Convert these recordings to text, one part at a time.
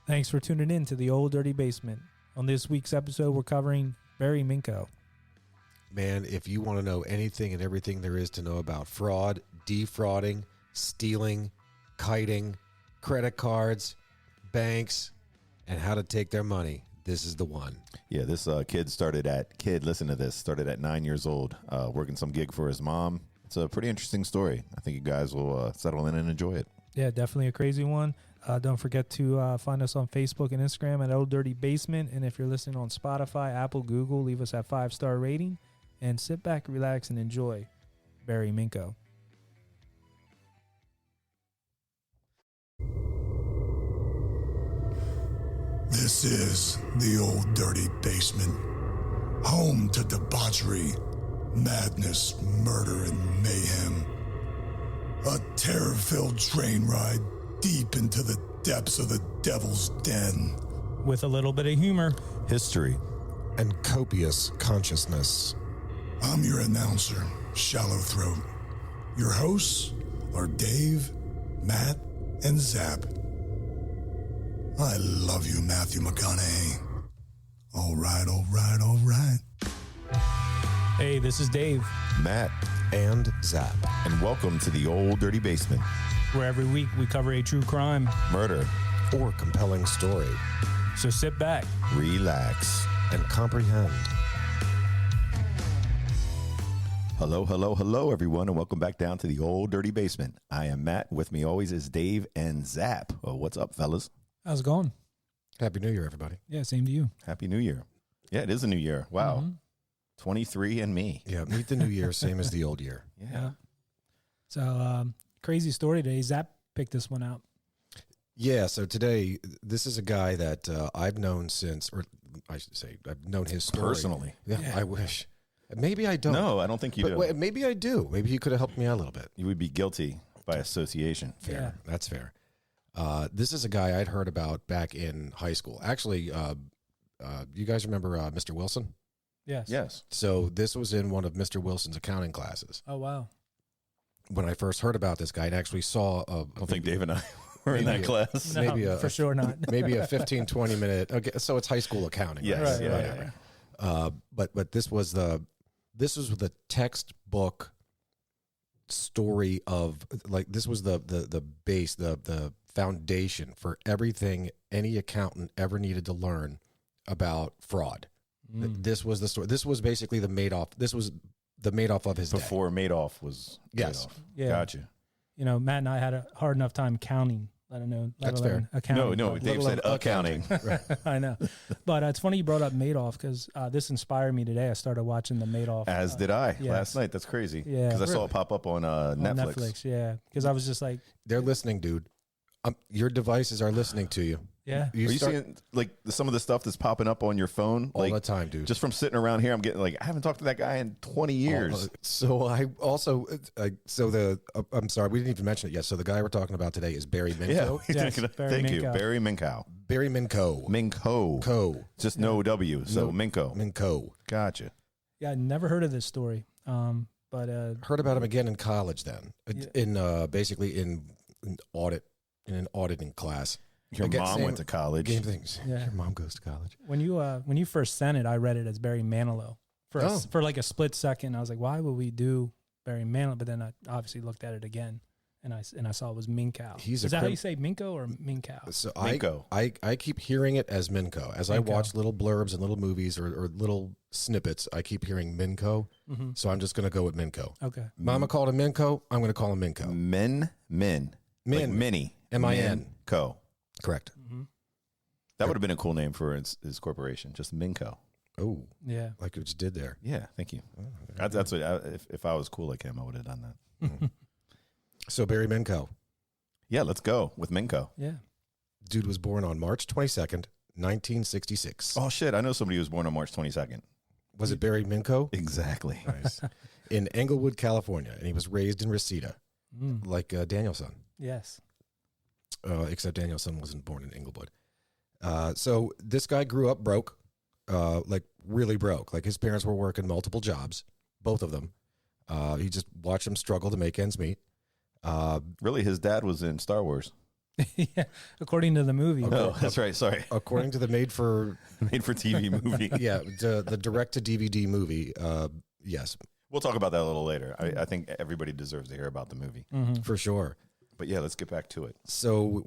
Thanks for tuning in to the Old Dirty Basement. On this week's episode, we're covering Barry Minkow. Man, if you want to know anything and everything there is to know about fraud, defrauding, stealing, kiting, credit cards, banks, and how to take their money, this is the one. Yeah, this listen to this, started at 9 years old, working some gig for his mom. It's a pretty interesting story. I think you guys will settle in and enjoy it. Yeah, definitely a crazy one. Don't forget to find us on Facebook and Instagram at Old Dirty Basement. And if you're listening on Spotify, Apple, Google, leave us a 5-star rating. And sit back, relax, and enjoy Barry Minkow. This is the Old Dirty Basement, home to debauchery, madness, murder, and mayhem. A terror-filled train ride deep into the depths of the devil's den. With a little bit of humor, History. And copious consciousness. I'm your announcer, Shallow Throat. Your hosts are Dave, Matt, and Zap. I love you, Matthew McConaughey. All right, all right, all right. hey, this is Dave, Matt, And Zap. and welcome to the Old Dirty Basement. where every week we cover a true crime. Murder, Or compelling story. So sit back. relax. And comprehend. Hello, everyone, and welcome back down to the Old Dirty Basement. I am Matt. With me always is Dave and Zap. Oh, what's up, fellas? How's it going? Happy New Year, everybody. Yeah, same to you. Happy New Year. Yeah, it is a new year. Wow. 23 and me. Yeah, meet the new year, same as the old year. Yeah. So, crazy story today. Zap picked this one out. Yeah, so today, this is a guy that I've known since, or I should say, I've known his story. Personally. Yeah, I wish. Maybe I don't. No, I don't think you But do. wait, maybe I do. Maybe you could have helped me out a little bit. You would be guilty by association. Fair. Yeah. That's fair. This is a guy I'd heard about back in high school. Actually, you guys remember Mr. Wilson? Yes. Yes. So this was in one of Mr. Wilson's accounting classes. Oh, wow. When I first heard about this guy and actually saw I don't think Dave and I were in that class. No, Maybe for sure not. maybe a 15, 20 minute. Okay, so it's high school accounting. Yes. Right, Yeah, right, yeah, right. But this was the textbook story of, like, this was the base, the foundation for everything any accountant ever needed to learn about fraud. This was the story. This was basically the Madoff. This was the Madoff of his day. Before Madoff was Yes. Madoff. Yeah. Gotcha. You know, Matt and I had a hard enough time counting, let alone That's fair. Accounting. No, Dave said accounting. I know. But it's funny you brought up Madoff because this inspired me today. I started watching the Madoff. As did I yeah. last night. That's crazy. Yeah. Because I saw Really? it pop up on on Netflix. Yeah. Because I was just like, They're listening, dude. Your devices are listening to you. yeah. Are you start- seeing like some of the stuff that's popping up on your phone all like, the time, dude. Just from sitting around here, I'm getting like I haven't talked to that guy in 20 years. So I also, I'm sorry, we didn't even mention it yet. So the guy we're talking about today is Barry Minkow. Yes, Barry Thank you, Minkow. Barry Minkow. Barry Minkow. Minkow. Co. Just no W. So Minkow. Minkow. Gotcha. Yeah. I never heard of this story. But Heard about him again in college then. In basically in an auditing class. Your Again, mom same- went to college. Game things. Yeah. Your mom goes to college. when you first sent it, I read it as Barry Manilow for Oh. for like a split second. I was like, why would we do Barry Manilow? But then I obviously looked at it again, and I saw it was Minkow. He's Is a that how crim- you say Minkow or Minkow? So Minkow. I keep hearing it as Minkow. As I Minkow. watch little blurbs and little movies or little snippets, I keep hearing Minkow. So I'm just going to go with Minkow. Okay. Mama called him Minkow. I'm going to call him Minkow. Min. Min. Like mini. M-I-N. Co. Correct. That would have been a cool name for his corporation. Just Minkow. Oh, Yeah. like you just did there. Yeah. Thank you. That's what if I was cool like him, I would have done that. So Barry Minkow. Yeah. Let's go with Minkow. Yeah. Dude was born on March 22nd, 1966. Oh shit! I know somebody who was born on March 22nd. Was it Barry Minkow? Exactly. Nice. In Englewood, California, and he was raised in Reseda, like Danielson. Yes. Except Danielson wasn't born in Englewood. So this guy grew up broke, like really broke. Like his parents were working multiple jobs, both of them. He just watched them struggle to make ends meet. Really, his dad was in Star Wars. Yeah, according to the movie. Oh, that's right. Sorry. According to the made for TV movie. yeah, the direct to DVD movie, yes, We'll talk about that a little later. I think everybody deserves to hear about the movie. for sure. But yeah, let's get back to it. So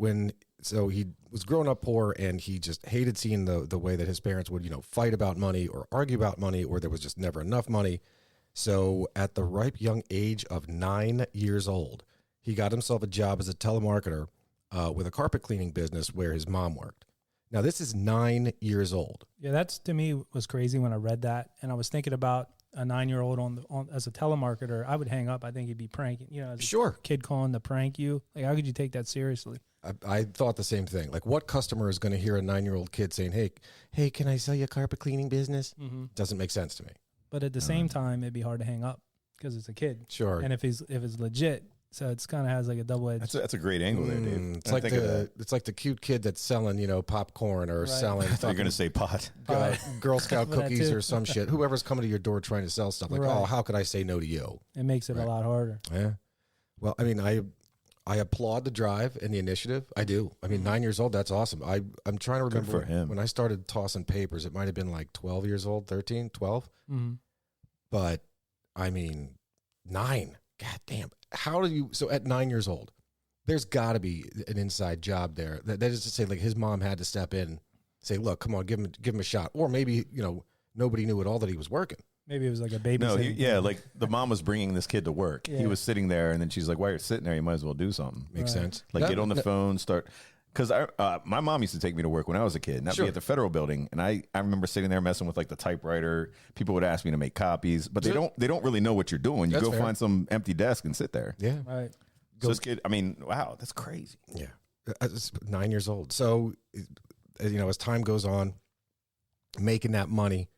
he was growing up poor, and he just hated seeing the way that his parents would, fight about money or argue about money, or there was just never enough money. So at the ripe young age of 9 years old, he got himself a job as a telemarketer with a carpet cleaning business where his mom worked. Now this is 9 years old. Yeah, that's to me was crazy when I read that, and I was thinking about a 9-year-old as a telemarketer. I would hang up. I think he'd be pranking. As a Sure. kid calling to prank you. Like, how could you take that seriously? I thought the same thing. Like, what customer is going to hear a 9-year-old kid saying, "Hey, can I sell you a carpet cleaning business?" Doesn't make sense to me. But at the same time, it'd be hard to hang up because it's a kid. Sure. And if it's legit, so it's kind of has like a double edged. That's a great angle there, Dave. It's like the cute kid that's selling, popcorn or selling. You're going to say pot. Girl Scout That cookies too. or some shit. Whoever's coming to your door trying to sell stuff, like, Right. oh, how could I say no to you? It makes it a lot harder. Yeah. Well, I mean, I applaud the drive and the initiative. I do. I mean, 9 years old, that's awesome. I'm trying to remember for him. when I started tossing papers, it might have been like 12 years old, 13, 12. But I mean, 9. God damn. How do you? So at 9 years old, there's got to be an inside job there. That is to say, like, his mom had to step in, say, "Look, come on, give him a shot." Or maybe nobody knew at all that he was working. Maybe it was like a baby. No, like the mom was bringing this kid to work. Yeah. He was sitting there, and then she's like, "While you're sitting there, you might as well do something. Makes sense. Like get on the phone, start." Because my mom used to take me to work when I was a kid, and I'd Sure. be at the federal building, and I remember sitting there messing with like the typewriter. People would ask me to make copies, but they don't really know what you're doing. You That's go fair. find some empty desk and sit there. Yeah. Right. So this kid, I mean, wow, that's crazy. Yeah. It's 9 years old. So, as time goes on, making that money,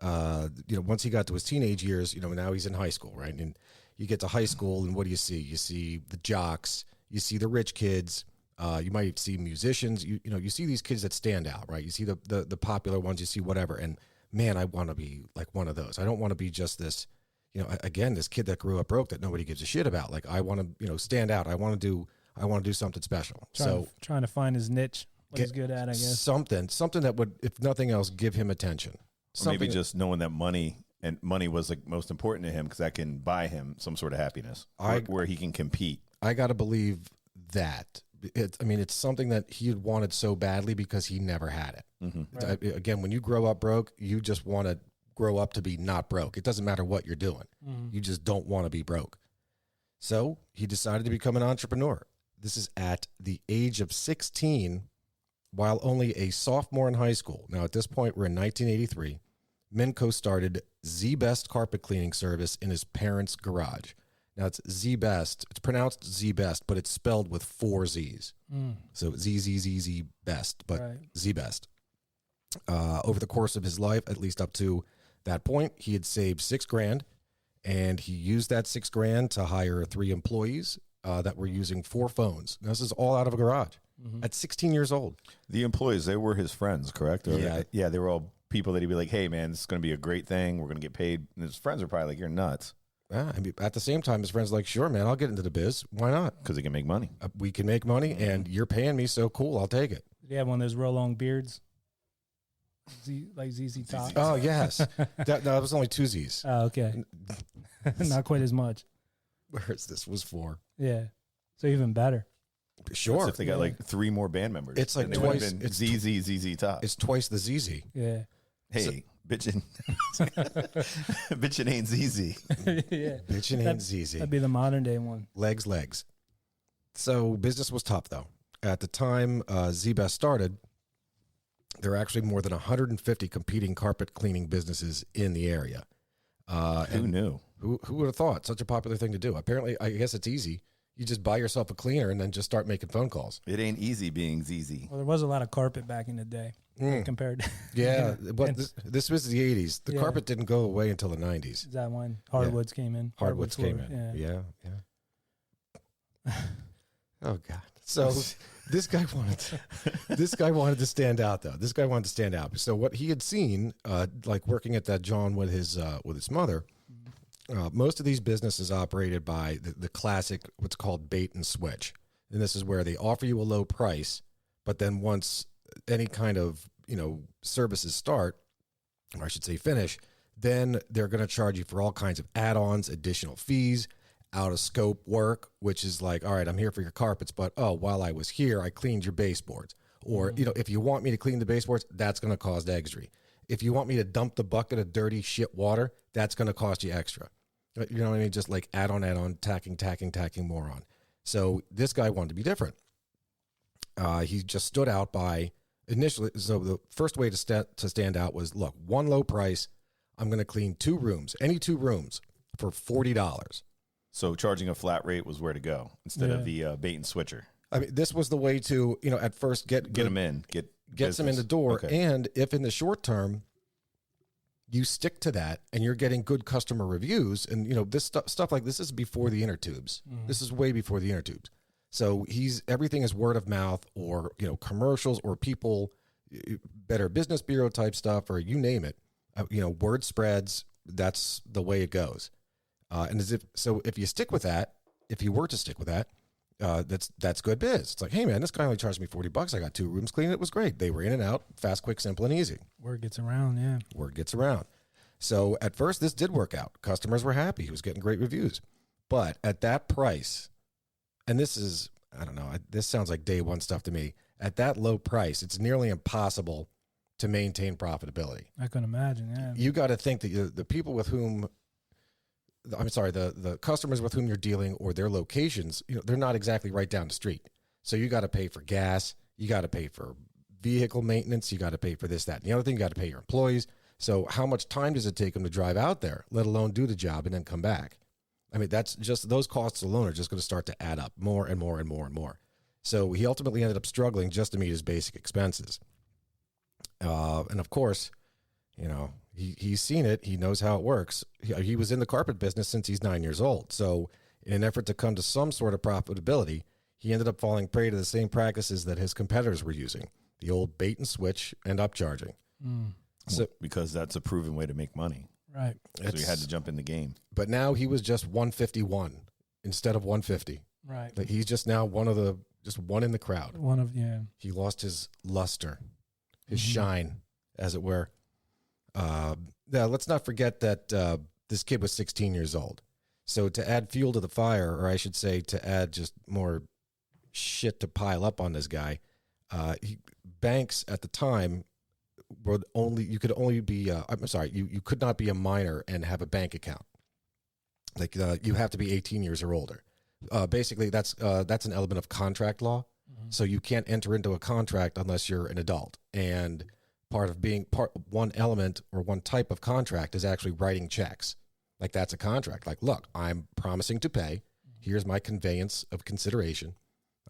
once he got to his teenage years, now he's in high school, right? And you get to high school, and what do you see? You see the jocks, you see the rich kids, you might see musicians, you see these kids that stand out, right? You see the popular ones, you see whatever. And man, I want to be like one of those. I don't want to be just this, again, this kid that grew up broke that nobody gives a shit about. Like, I want to, stand out. I want to do something special. Trying to find his niche, what he's good at, I guess. Something that would, if nothing else, give him attention. Or maybe just knowing that money was like most important to him because that can buy him some sort of happiness where he can compete. I got to believe that. It's something that he had wanted so badly because he never had it. Right. Again, when you grow up broke, you just want to grow up to be not broke. It doesn't matter what you're doing. You just don't want to be broke. So he decided to become an entrepreneur. This is at the age of 16, while only a sophomore in high school. Now, at this point, we're in 1983. Minkow started Z-Best carpet cleaning service in his parents' garage. Now, it's Z-Best. It's pronounced Z-Best, but it's spelled with 4 Z's. So Z Best, but Right. Z-Best. Over the course of his life, at least up to that point, he had saved $6,000, and he used that $6,000 to hire 3 employees that were using 4 phones. Now, this is all out of a garage at 16 years old. The employees, they were his friends, correct? Or Yeah. They were all people that he'd be like, "Hey, man, this is going to be a great thing. We're going to get paid." And his friends are probably like, "You're nuts," At the same time, his friends are like, "Sure, man, I'll get into the biz. Why not? because they can make money. We can make money, and you're paying me, so cool. I'll take it." Did he have one of those real long beards? Like ZZ Top? Oh, yes. that was only 2 Z's. Oh, okay. Not quite as much. Whereas this was 4. Yeah. So even better. Sure. That's if they got like 3 more band members. It's like then they would have twice- been it's ZZ Top. It's twice the ZZ. Yeah. Hey, bitchin', bitchin' ain't ZZ. Yeah. Bitchin' ain't ZZ. That'd be the modern day one. Legs. So business was tough, though. At the time Z-Best started, there were actually more than 150 competing carpet cleaning businesses in the area. Who knew? Who would have thought? Such a popular thing to do. Apparently, I guess it's easy. You just buy yourself a cleaner and then just start making phone calls. It ain't easy being ZZ. Well, there was a lot of carpet back in the day compared to. Yeah, but this was the 80s. The Yeah. carpet didn't go away until the 90s. Is that when hardwoods came in? Hardwoods came floor, in. Yeah. Yeah. Oh God. So this guy wanted to stand out, though. This guy wanted to stand out. So what he had seen, like working at that John with his mother, most of these businesses operated by the classic, what's called bait and switch. And this is where they offer you a low price, but then once any kind of, services start, or I should say finish, then they're going to charge you for all kinds of add-ons, additional fees, out of scope work, which is like, all right, I'm here for your carpets, but while I was here, I cleaned your baseboards. Or, if you want me to clean the baseboards, that's going to cost extra. If you want me to dump the bucket of dirty shit water, that's going to cost you extra. You know what I mean? Just like add on, tacking more on. So this guy wanted to be different. He just stood out by initially. So the first way to stand out was, look, one low price. I'm going to clean 2 rooms, any 2 rooms for $40. So charging a flat rate was where to go instead of the bait and switcher. I mean, this was the way to, at first get them in, get them in the door. Okay. And if in the short term you stick to that and you're getting good customer reviews, and this stuff like this is before the inner tubes. This is way before the inner tubes. So everything is word of mouth or commercials or people, Better Business Bureau type stuff, or you name it. Word spreads. That's the way it goes. And if you stick with that, if you were to stick with that, that's good biz. It's like, hey man, this guy only charged me $40. I got 2 rooms clean. It was great. They were in and out, fast, quick, simple, and easy. Word gets around, yeah. Word gets around. So at first, this did work out. Customers were happy. He was getting great reviews. But at that price, and this is, I don't know, this sounds like day one stuff to me. At that low price, it's nearly impossible to maintain profitability. I can imagine, yeah. You got to think that the people with whom, the customers with whom you're dealing or their locations, they're not exactly right down the street. So you got to pay for gas. You got to pay for vehicle maintenance. You got to pay for this, that, and the other thing. You got to pay your employees. So how much time does it take them to drive out there, let alone do the job and then come back? I mean, that's just, those costs alone are just going to start to add up more and more and more and more. So he ultimately ended up struggling just to meet his basic expenses. And of course, he's seen it. He knows how it works. He was in the carpet business since he's 9 years old. So in an effort to come to some sort of profitability, he ended up falling prey to the same practices that his competitors were using, the old bait and switch and upcharging. So because that's a proven way to make money. Right. So he had to jump in the game. But now he was just 151 instead of 150. Right. Like he's just now one in the crowd. He lost his luster, his shine, as it were. Now, let's not forget that this kid was 16 years old. So to add fuel to the fire, or I should say to add just more shit to pile up on this guy, banks at the time you could not be a minor and have a bank account. Like you have to be 18 years or older. Basically, that's an element of contract law. So you can't enter into a contract unless you're an adult. And one element or one type of contract is actually writing checks. Like that's a contract. Like, look, I'm promising to pay. Here's my conveyance of consideration.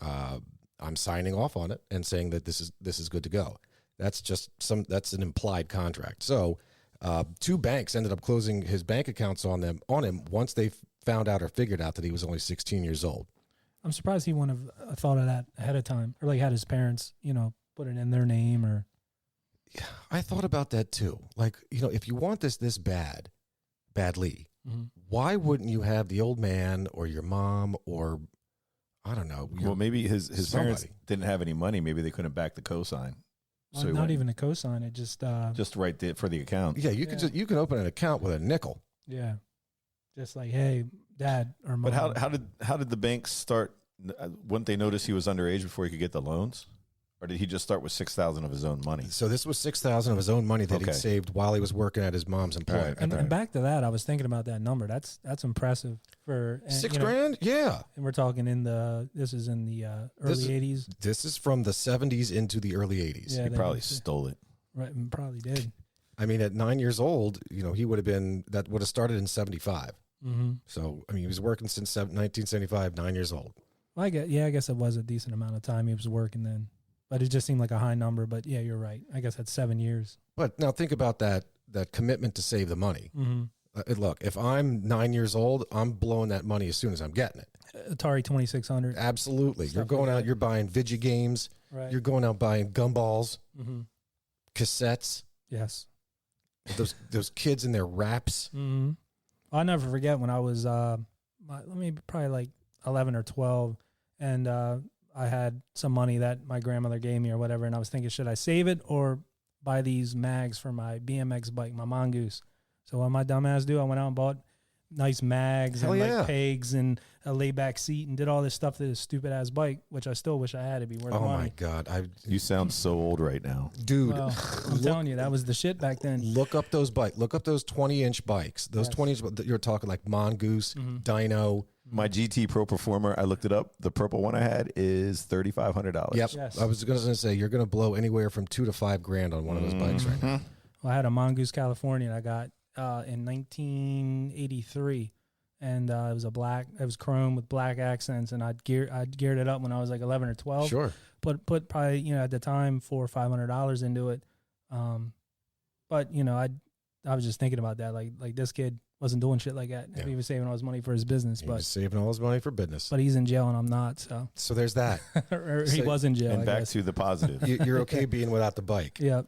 I'm signing off on it and saying that this is good to go. That's an implied contract. So 2 banks ended up closing his bank accounts on him once they found out or figured out that he was only 16 years old. I'm surprised he wouldn't have thought of that ahead of time, or like had his parents, put it in their name. Or I thought about that too. Like, if you want this badly, why wouldn't you have the old man or your mom or, I don't know. Well, maybe his parents didn't have any money. Maybe they couldn't back the cosign. So not even a cosign. It just right there for the account. Yeah, you can open an account with a nickel. Yeah, just like, hey, dad or mom. But how did the banks start? Wouldn't they notice he was underage before he could get the loans? Or did he just start with $6,000 of his own money? So this was $6,000 of his own money that he saved while he was working at his mom's employer. Right. And back to that, I was thinking about that number. That's impressive for $6,000. Yeah, and we're talking this is in the early 80s. This is from the 70s into the early 80s. Yeah, he probably stole it. Right, probably did. I mean, at 9 years old, he would have started in 75. So I mean, he was working since 1975. 9 years old. Well, I guess it was a decent amount of time he was working then. But it just seemed like a high number. But yeah, you're right. I guess that's 7 years. But now think about that commitment to save the money. Look, if I'm 9 years old, I'm blowing that money as soon as I'm getting it. Atari 2600. Absolutely. You're going out, you're buying video games. Right. You're going out buying gumballs, cassettes. Yes. Those kids in their raps. I'll never forget when I was probably like 11 or 12. and I had some money that my grandmother gave me or whatever, and I was thinking, should I save it or buy these mags for my BMX bike, my Mongoose? So what my dumbass do, I went out and bought nice mags Hell and yeah. like pegs and a layback seat and did all this stuff to this stupid ass bike, which I still wish I had. It'd be worth Oh money. my God. You sound so old right now. Dude, Well, I'm telling you, that was the shit back then. look up those 20-inch bikes. Those Yes. 20-inch, you're talking like Mongoose, Dino. My GT Pro Performer, I looked it up. The purple one I had is $3,500. Yep. Yes. I was going to say, you're going to blow anywhere from $2,000 to $5,000 on one of those bikes right now. Well, I had a Mongoose California I got in 1983, and it was chrome with black accents, and I'd geared it up when I was like 11 or 12. Sure. Put probably at the time $400 or $500 into it, but I was just thinking about that, like this kid wasn't doing shit like that. Yeah. He was saving all his money for his business, He was saving all his money for business. but he's in jail and I'm not, So there's that. or he So- was in jail. And I back guess. to the positive. You're okay being without the bike. Yeah.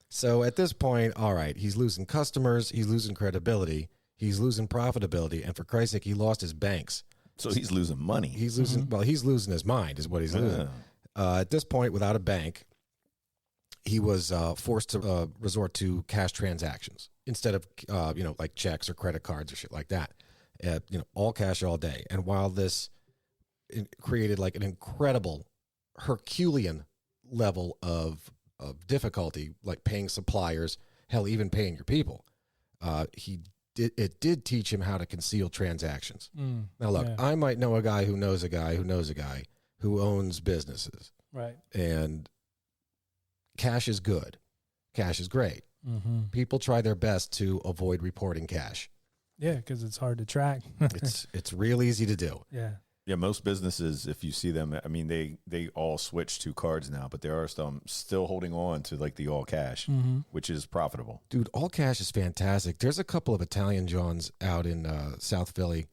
So at this point, all right, he's losing customers, he's losing credibility, he's losing profitability, and for Christ's sake, he lost his banks. So he's losing money. He's losing. Well, he's losing his mind, is what he's losing. At this point, without a bank, he was forced to resort to cash transactions instead of like checks or credit cards or shit like that. All cash all day. And while this created like an incredible Herculean level of difficulty, like paying suppliers, hell, even paying your people, it did teach him how to conceal transactions. Now, look, Yeah. I might know a guy who knows a guy who knows a guy who owns businesses, Right. and cash is good. Cash is great. Mm-hmm. People try their best to avoid reporting cash. Yeah, because it's hard to track. It's real easy to do. Yeah. Yeah, most businesses, if you see them, I mean, they all switch to cards now, but there are some still holding on to like the all cash, which is profitable. Dude, all cash is fantastic. There's a couple of Italian Johns out in South Philly,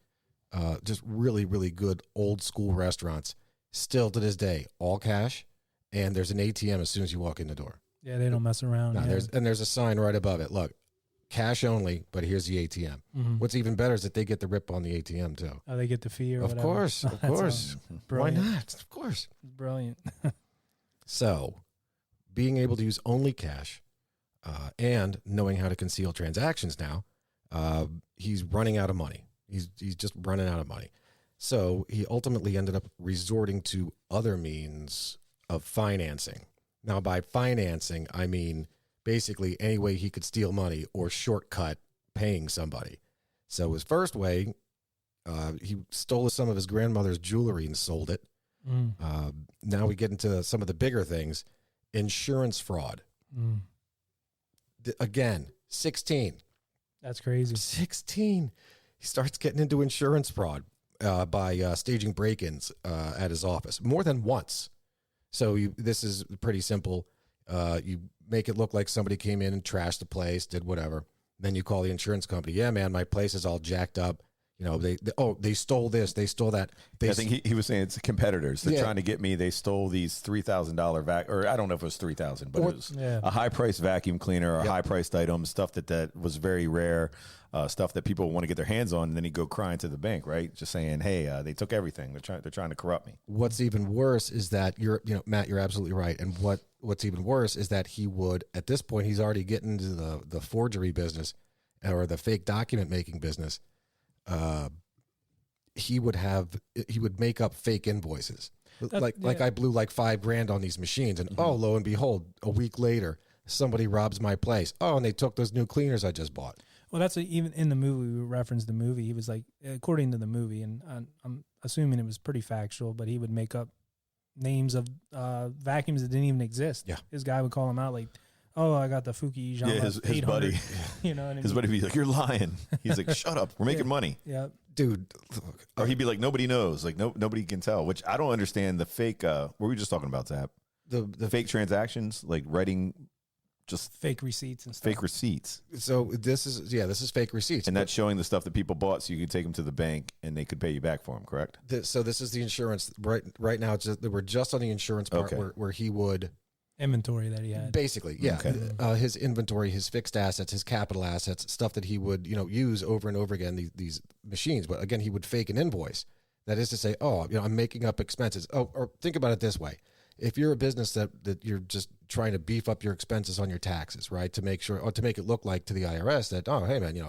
just really, really good old school restaurants. Still to this day, all cash, and there's an ATM as soon as you walk in the door. Yeah, they don't mess around. Now, yeah. there's a sign right above it. Look, cash only, but here's the ATM. What's even better is that they get the rip on the ATM too. Oh, they get the fee or Of whatever. course, of That's course. Why brilliant. not? Of course. Brilliant. So, being able to use only cash and knowing how to conceal transactions now, he's running out of money. He's just running out of money. So he ultimately ended up resorting to other means of financing. Now, by financing, I mean basically any way he could steal money or shortcut paying somebody. So his first way, he stole some of his grandmother's jewelry and sold it. Now we get into some of the bigger things. Insurance fraud. Again, 16. That's crazy. 16. He starts getting into insurance fraud by staging break-ins at his office more than once. So this is pretty simple. You make it look like somebody came in and trashed the place, did whatever. Then you call the insurance company. Yeah, man, my place is all jacked up. They stole this, they stole that. I think he was saying it's competitors. They're Yeah. trying to get me. They stole these $3,000 or I don't know if it was 3,000, but it was a high priced vacuum cleaner or high priced item, stuff that was very rare, stuff that people want to get their hands on. And then he go crying to the bank, right? Just saying, hey, they took everything. They're trying to corrupt me. What's even worse is that Matt, you're absolutely right. And what's even worse is that he would, at this point, he's already getting into the forgery business or the fake document making business. He would make up fake invoices. Like I blew like $5,000 on these machines, and oh, lo and behold, a week later, somebody robs my place. Oh, and they took those new cleaners I just bought. Well, that's even in the movie. We referenced the movie. He was like, according to the movie, and I'm assuming it was pretty factual, but he would make up names of vacuums that didn't even exist. Yeah, his guy would call him out like, "Oh, I got the Fuki Jean." Yeah, his buddy. You know what I mean? His buddy would be like, "You're lying." He's like, "Shut up, we're making money." Yeah, dude. Look, or he'd be like, "Nobody knows, like nobody can tell." Which I don't understand. The fake. What were we just talking about, Zap? The fake transactions, like writing just fake receipts and stuff. Fake receipts. So this is fake receipts, and that's showing the stuff that people bought, so you could take them to the bank and they could pay you back for them. Correct. So this is the insurance right now. We're just on the insurance part where he would. Inventory that he had. Basically, yeah. Okay. His inventory, his fixed assets, his capital assets, stuff that he would, use over and over again, these machines. But again, he would fake an invoice That is to say, oh, I'm making up expenses. Oh, or think about it this way. If you're a business that you're just trying to beef up your expenses on your taxes, right? To make sure, or to make it look like to the IRS that, oh, hey man,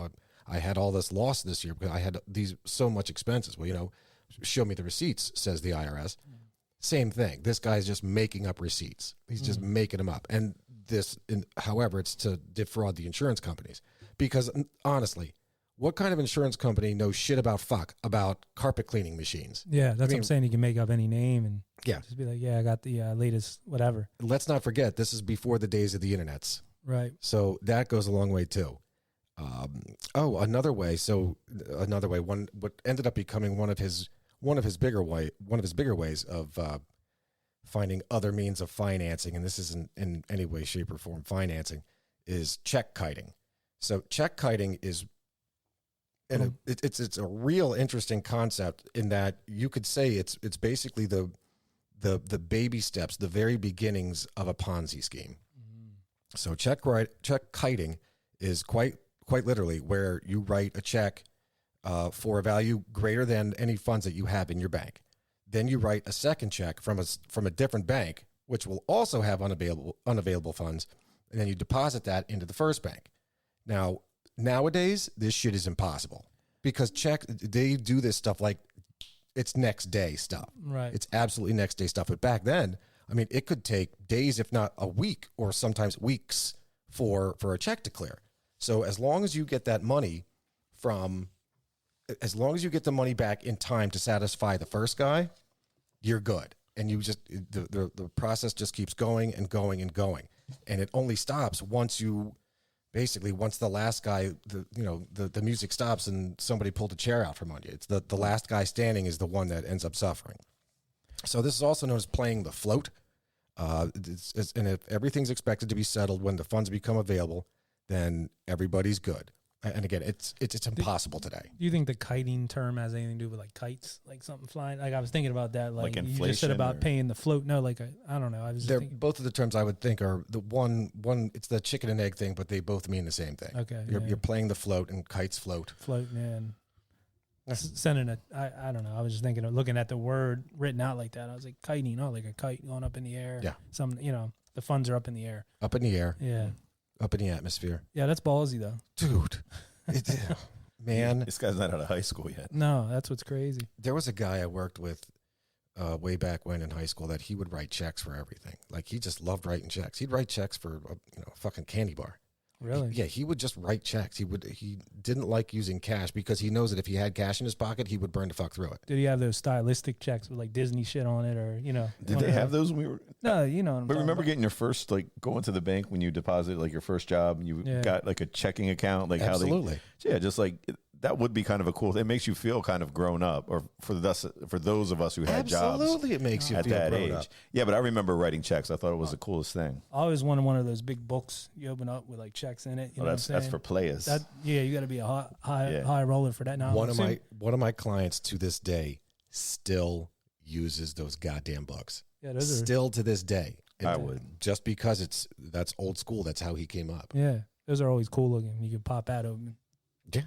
I had all this loss this year because I had these so much expenses. Well, show me the receipts, says the IRS. Same thing. This guy's just making up receipts. He's just making them up. And however, it's to defraud the insurance companies. Because honestly, what kind of insurance company knows shit about carpet cleaning machines? Yeah, that's what I'm saying. You can make up any name and just be like, I got the latest whatever. Let's not forget, this is before the days of the internets. Right. So that goes a long way too. Another way. What ended up becoming one of his bigger ways of finding other means of financing, and this isn't in any way, shape, or form financing, is check kiting. So check kiting is, and it's a real interesting concept in that you could say it's basically the baby steps, the very beginnings of a Ponzi scheme. So check kiting is quite literally where you write a check for a value greater than any funds that you have in your bank. Then you write a second check from a different bank, which will also have unavailable funds, and then you deposit that into the first bank. Now, nowadays, this shit is impossible because they do this stuff like it's next day stuff. Right. It's absolutely next day stuff. But back then, it could take days, if not a week, or sometimes weeks for a check to clear. So as long as you get that money as long as you get the money back in time to satisfy the first guy, you're good. And you just, the process just keeps going and going and going. And it only stops once the last guy, the music stops and somebody pulled a chair out from under you. It's the last guy standing is the one that ends up suffering. So this is also known as playing the float. And if everything's expected to be settled when the funds become available, then everybody's good. And again, it's impossible today. Do you think the kiting term has anything to do with like kites, like something flying? Like I was thinking about that. Like inflation, you just said about paying the float. No, I don't know. I was just thinking. Both of the terms I would think are the one. It's the chicken and egg thing, but they both mean the same thing. Okay, you're playing the float, and kites float. Float, man. Sending I don't know. I was just thinking of looking at the word written out like that. I was like kiting, like a kite going up in the air. Yeah. The funds are up in the air. Up in the air. Yeah. Up in the atmosphere. Yeah, that's ballsy though. Dude. Man. This guy's not out of high school yet. No, that's what's crazy. There was a guy I worked with way back when in high school that he would write checks for everything. Like he just loved writing checks. He'd write checks for a fucking candy bar. Really? He would just write checks. He didn't like using cash because he knows that if he had cash in his pocket, he would burn the fuck through it. Did he have those stylistic checks with like Disney shit on it, or Did they have those when we were? No, But remember getting your first going to the bank when you deposit your first job and you got like a checking account, Absolutely. Just like that would be kind of a cool. It makes you feel kind of grown up, or for those of us who had jobs. Absolutely, it makes you at feel that grown age. up. Yeah, but I remember writing checks. I thought it was the coolest thing. I always wanted one of those big books you open up with like checks in it. You know that's for players. You got to be a high roller for that. Now one of my clients to this day still uses those goddamn books. Yeah, those still to this day. I would, just because that's old school. That's how he came up. Yeah, those are always cool looking. You can pop that open. Yeah.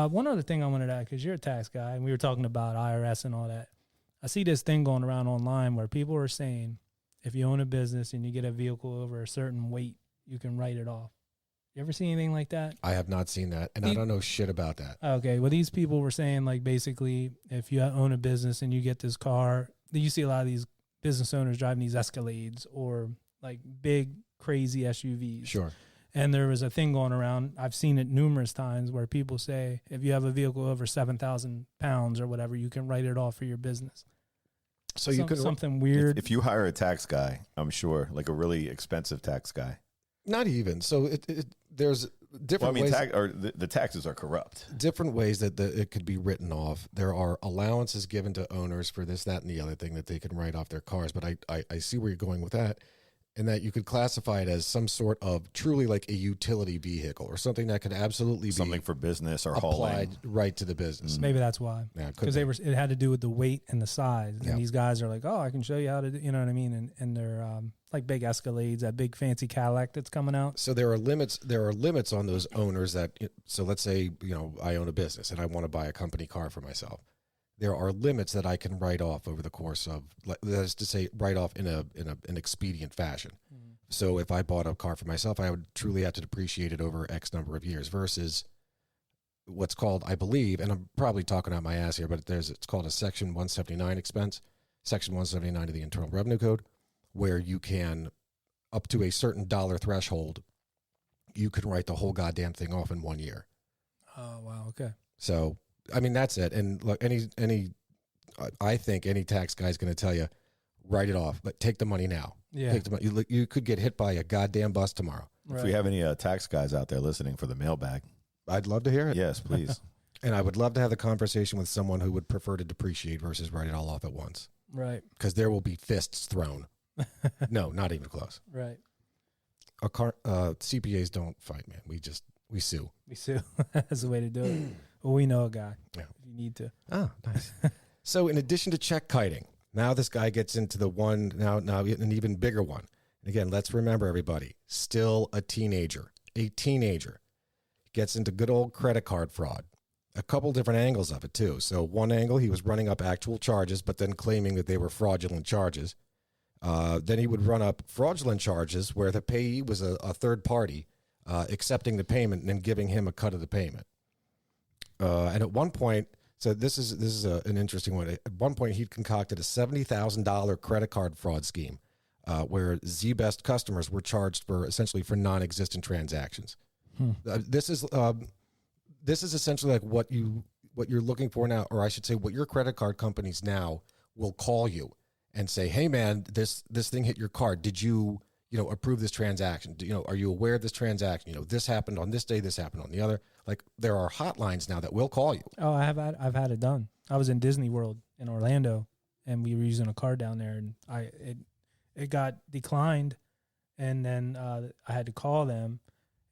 One other thing I wanted to add, because you're a tax guy, and we were talking about IRS and all that. I see this thing going around online where people are saying if you own a business and you get a vehicle over a certain weight, you can write it off. You ever see anything like that? I have not seen that, and I don't know shit about that. Okay, well, these people were saying, like, basically, if you own a business and you get this car, you see a lot of these business owners driving these Escalades or, like, big, crazy SUVs. Sure. And there was a thing going around, I've seen it numerous times, where people say, if you have a vehicle over 7,000 pounds or whatever, you can write it off for your business. So you could something weird. If you hire a tax guy, I'm sure, like a really expensive tax guy. Not even. So there's different ways. The taxes are corrupt. Different ways that it could be written off. There are allowances given to owners for this, that, and the other thing that they can write off their cars. But I see where you're going with that. And that you could classify it as some sort of truly like a utility vehicle or something that could absolutely be something for business or applied hauling right to the business. Maybe that's why. Yeah, because it had to do with the weight and the size. Yeah. And these guys are like, oh, I can show you how to do, you know what I mean? And they're like big Escalades, that big fancy Cadillac that's coming out. So there are limits on those owners that, so let's say, I own a business and I want to buy a company car for myself. there are limits that I can write off over the course of, that is to say, write off in an expedient fashion. So if I bought a car for myself, I would truly have to depreciate it over X number of years versus what's called, I believe, and I'm probably talking out my ass here, but it's called a Section 179 expense, Section 179 of the Internal Revenue Code, where you can, up to a certain dollar threshold, you can write the whole goddamn thing off in 1 year. Oh, wow. Okay. So, I mean, that's it. And look, I think any tax guy is going to tell you, write it off, but take the money now. Yeah. Take the money. You could get hit by a goddamn bus tomorrow. If we have any tax guys out there listening for the mailbag, I'd love to hear it. yes, please. And I would love to have the conversation with someone who would prefer to depreciate versus write it all off at once. Right. Because there will be fists thrown. No, not even close. Right. CPAs don't fight, man. We sue. We sue. That's the way to do it. Well, we know a guy. Yeah. If you need to. Oh, nice. So in addition to check kiting, now this guy gets into the one, now an even bigger one. And again, let's remember, everybody, still a teenager. Gets into good old credit card fraud. A couple different angles of it, too. So one angle, he was running up actual charges, but then claiming that they were fraudulent charges. Then he would run up fraudulent charges where the payee was a third party accepting the payment and then giving him a cut of the payment. And at one point, so this is an interesting one. At one point, he'd concocted a $70,000 credit card fraud scheme where ZBest customers were charged essentially for non-existent transactions. This is essentially like what you're looking for now, or I should say, what your credit card companies now will call you and say, "Hey, man, this thing hit your card. Did you approve this transaction? Are you aware of this transaction? This happened on this day. This happened on the other." Like, there are hotlines now that will call you. Oh, I've had it done. I was in Disney World in Orlando, and we were using a card down there, and it got declined, and then I had to call them,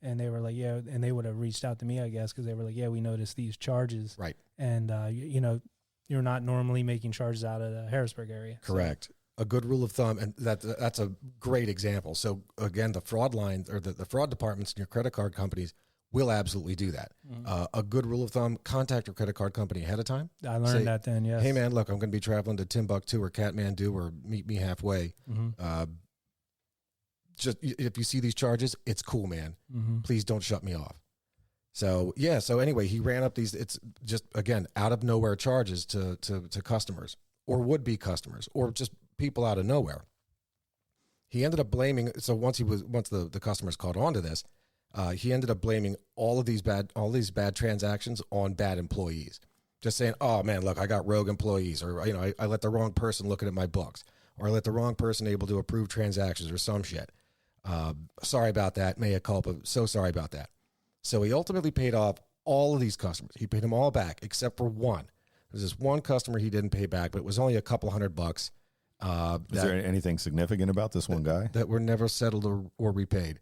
and they were like, "Yeah," and they would have reached out to me, I guess, because they were like, "Yeah, we noticed these charges, Right? And you're not normally making charges out of the Harrisburg area." Correct. So, a good rule of thumb, and that's a great example. So again, the fraud lines or the fraud departments in your credit card companies will absolutely do that. A good rule of thumb: contact your credit card company ahead of time. I learned that then. Yes. Hey man, look, I'm going to be traveling to Timbuktu or Kathmandu, or meet me halfway. Just if you see these charges, it's cool, man. Please don't shut me off. So yeah. So anyway, he ran up these. It's just, again, out of nowhere charges to customers or would be customers or just people out of nowhere. He ended up blaming. So once the customers caught on to this, he ended up blaming all these bad transactions on bad employees. Just saying, "Oh man, look, I got rogue employees," or I let the wrong person looking at my books, or I let the wrong person able to approve transactions, or some shit. Sorry about that. Mea culpa. So sorry about that. So he ultimately paid off all of these customers. He paid them all back except for one. There's this one customer he didn't pay back, but it was only a couple $100. Is there anything significant about this one guy that were never settled or repaid?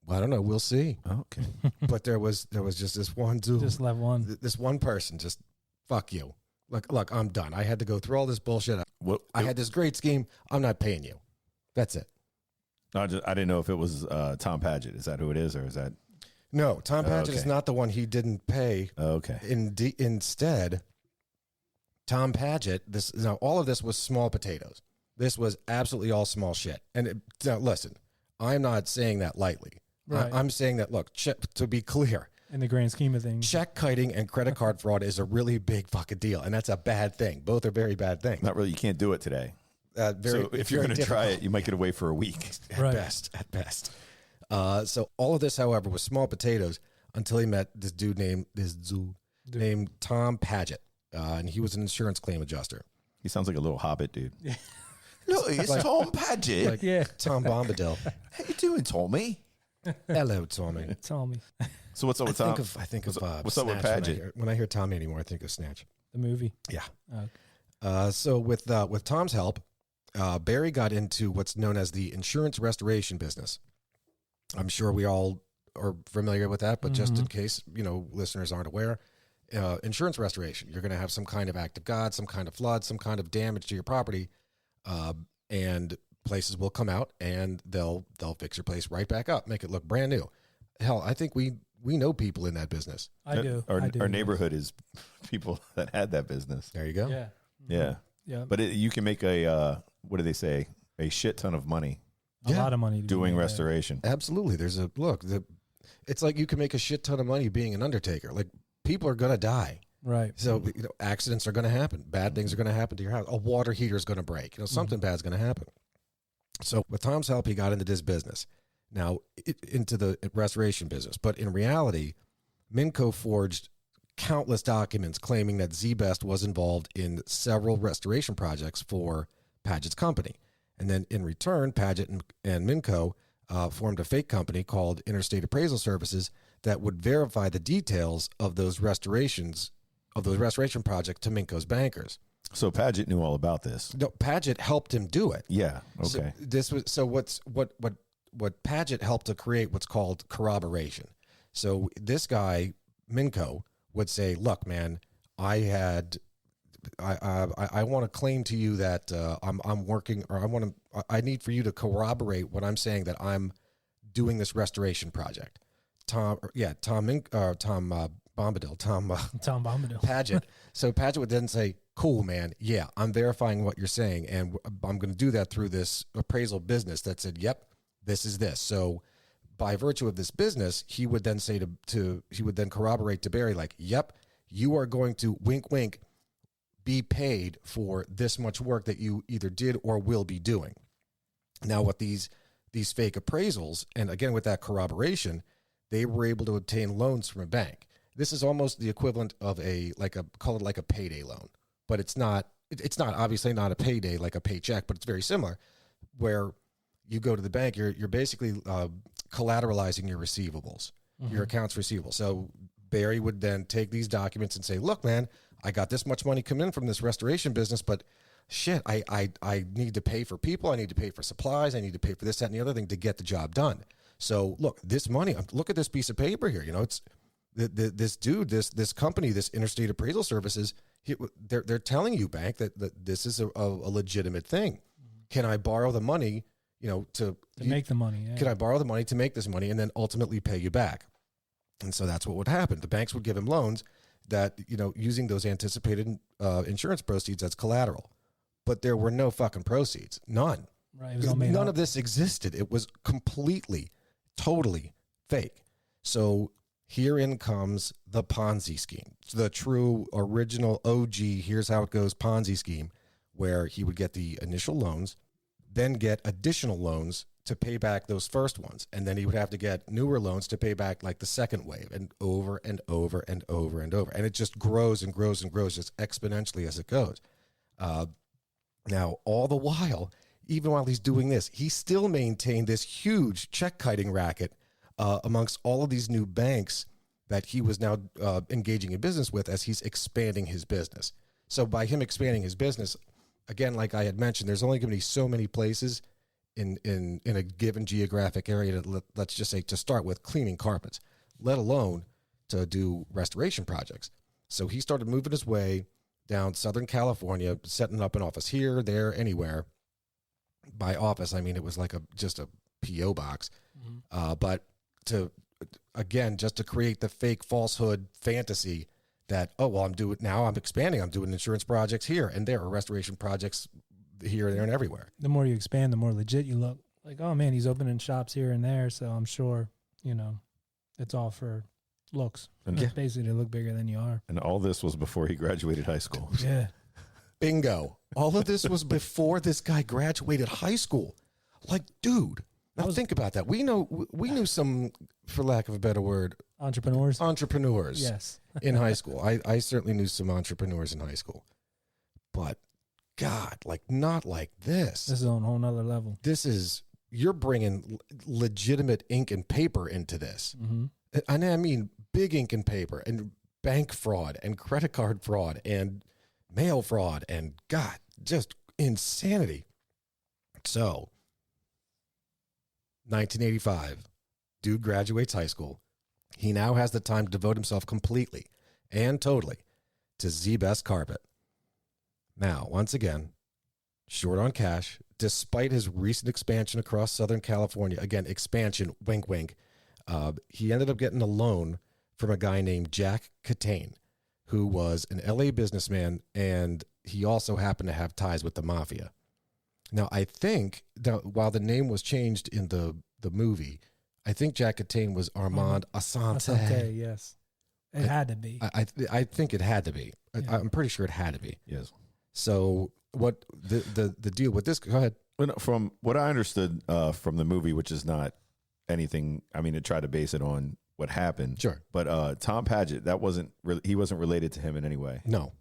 Well, I don't know. We'll see. Okay. But there was just this one dude. Just left one. This one person just, fuck you. Look, I'm done. I had to go through all this bullshit. I had this great scheme. I'm not paying you. That's it. No, I didn't know if it was Tom Paget. Is that who it is, or is that? No, Tom Paget is not the one he didn't pay. Okay. Instead, Tom Paget. All of this was small potatoes. This was absolutely all small shit. And now listen, I'm not saying that lightly. Right. I'm saying that, look, to be clear, in the grand scheme of things, check kiting and credit card fraud is a really big fucking deal, and that's a bad thing. Both are very bad things. Not really. You can't do it today. So if you're going to try it, you might get away for a week. At best. So all of this, however, was small potatoes until he met this dude named Tom Paget, and he was an insurance claim adjuster. He sounds like a little hobbit dude. Look, it's Tom Paget. Tom Bombadil. How you doing, Tommy? Hello, Tommy. Tommy. So what's up with Tom? I think of what's up with Paget? When I hear Tommy anymore, I think of Snatch. The movie. Yeah. So with Tom's help, Barry got into what's known as the insurance restoration business. I'm sure we all are familiar with that, but just in case listeners aren't aware, insurance restoration, you're going to have some kind of act of God, some kind of flood, some kind of damage to your property, and places will come out and they'll fix your place right back up, make it look brand new. Hell, I think we we know people in that business. I do. Our neighborhood is people that had that business. There you go. Yeah. Yeah. Yeah. But you can make what do they say? A shit ton of money. A lot of money doing restoration. Absolutely. It's like you can make a shit ton of money being an undertaker. Like, people are going to die. Right. So, accidents are going to happen. Bad things are going to happen to your house. A water heater is going to break. Something bad's going to happen. So with Tom's help, he got into this business. Now, into the restoration business. But in reality, Minkow forged countless documents claiming that Z-Best was involved in several restoration projects for Paget's company. And then in return, Paget and Minkow formed a fake company called Interstate Appraisal Services that would verify the details of those restoration projects to Minkow's bankers. So Paget knew all about this. No, Paget helped him do it. Yeah. Okay. What Paget helped to create what's called corroboration. So this guy Minkow would say, "Look, man, I want to claim to you that I'm working, or I need for you to corroborate what I'm saying, that I'm doing this restoration project." Tom Bombadil. Paget. So Paget would then say, "Cool, man. Yeah, I'm verifying what you're saying, and I'm going to do that through this appraisal business that said, yep, this is this." So by virtue of this business, he would then say he would then corroborate to Barry, like, "Yep, you are going to, wink, wink, be paid for this much work that you either did or will be doing." Now, with these fake appraisals, and again with that corroboration, they were able to obtain loans from a bank. This is almost the equivalent of call it like a payday loan, but it's not obviously not a payday like a paycheck, but it's very similar, where you go to the bank, you're basically collateralizing your receivables, your accounts receivable. So Barry would then take these documents and say, "Look, man, I got this much money coming in from this restoration business, but shit, I need to pay for people, I need to pay for supplies, I need to pay for this, that, and the other thing to get the job done. So look, this money, look at this piece of paper here. It's this dude, this company, this Interstate Appraisal Services, they're telling you, bank, that this is a legitimate thing. Can I borrow the money, to make the money? Yeah. Can I borrow the money to make this money and then ultimately pay you back?" And so that's what would happen. The banks would give him loans that, using those anticipated insurance proceeds as collateral. But there were no fucking proceeds. None. Right. It was all made None up. of this existed. It was completely, totally fake. So herein comes the Ponzi scheme. The true, original, OG, here's how it goes Ponzi scheme, where he would get the initial loans, then get additional loans to pay back those first ones. And then he would have to get newer loans to pay back like the second wave, and over and over and over and over. And it just grows and grows and grows just exponentially as it goes. Now, all the while, even while he's doing this, he still maintained this huge check kiting racket amongst all of these new banks that he was now engaging in business with as he's expanding his business. So by him expanding his business, again, like I had mentioned, there's only going to be so many places in a given geographic area to, let's just say, to start with, cleaning carpets, let alone to do restoration projects. So he started moving his way down Southern California, setting up an office here, there, anywhere. By office, I mean it was like just a P.O. box. But just to create the fake falsehood fantasy that, oh, well, I'm expanding. I'm doing insurance projects here and there, or restoration projects here, there, and everywhere. The more you expand, the more legit you look. Like, oh, man, he's opening shops here and there, so I'm sure, it's all for looks. And basically to look bigger than you are. And all this was before he graduated high school. Yeah. Bingo. All of this was before this guy graduated high school. Like, dude, now think about that. We knew some, for lack of a better word, entrepreneurs. Yes. In high school. I certainly knew some entrepreneurs in high school. But God, like, not like this. This is on a whole nother level. You're bringing legitimate ink and paper into this. Mm-hmm. And I mean big ink and paper, and bank fraud and credit card fraud and mail fraud, and God, just insanity. So 1985, dude graduates high school. He now has the time to devote himself completely and totally to Z-Best Carpet. Now, once again, short on cash, despite his recent expansion across Southern California. Again, expansion, wink, wink. He ended up getting a loan from a guy named Jack Catane, who was an LA businessman, and he also happened to have ties with the mafia. Now, I think that while the name was changed in the movie, I think Jack Catane was Armand Assante. Assante, yes. It had to be. I think it had to be. Yeah. I'm pretty sure it had to be. Yes. So what the deal with this? Go ahead. From what I understood from the movie, which is not anything, I mean, it tried to base it on what happened. Sure. But Tom Paget, he wasn't related to him in any way. No.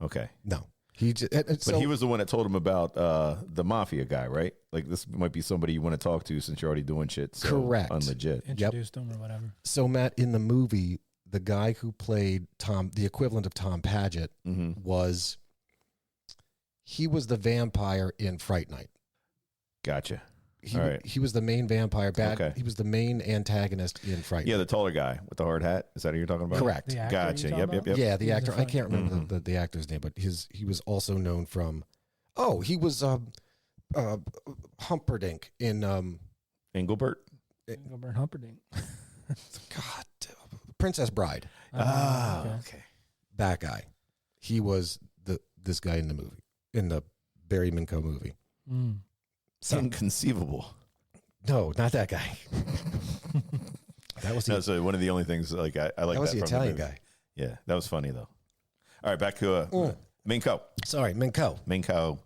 Okay. No. But he was the one that told him about the mafia guy, right? Like, this might be somebody you want to talk to since you're already doing shit. So correct. Unlegit. Introduced him or whatever. So, Matt, in the movie, the guy who played Tom, the equivalent of Tom Paget, was the vampire in Fright Night. Gotcha. All right. He was the main vampire. Okay. He was the main antagonist in Fright Night. Yeah, the taller guy with the hard hat. Is that who you're talking about? Correct. The actor Gotcha. you're talking Yep. about? Yeah, the actor. I funny. can't remember the actor's name, but he was also known from. Oh, he was Humperdinck in Engelbert. Engelbert Humperdinck. God, Princess Bride. Okay. That guy. He was this guy in the movie, in the Barry Minkow movie. Mm. So, Inconceivable. no, not that guy. That was So one of the only things like I like that was that the from Italian movie. guy. Yeah, that was funny though. All right, back to Minkow. Sorry, Minkow. Minkow.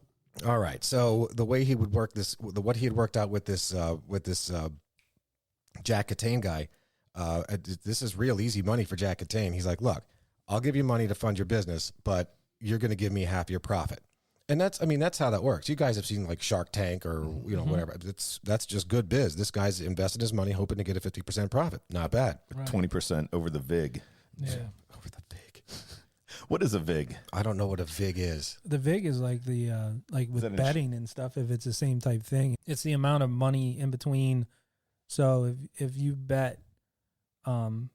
All right. So the way he would work this, what he had worked out with this Jack Catane guy, this is real easy money for Jack Catane. He's like, look, I'll give you money to fund your business, but you're going to give me half your profit. And that's how that works. You guys have seen like Shark Tank or whatever. That's just good biz. This guy's invested his money hoping to get a 50% profit. Not bad. 20% over the VIG. Yeah. Over the VIG. What is a VIG? I don't know what a VIG is. The VIG is like the like with betting and stuff. If it's the same type thing, it's the amount of money in between. So if you bet, and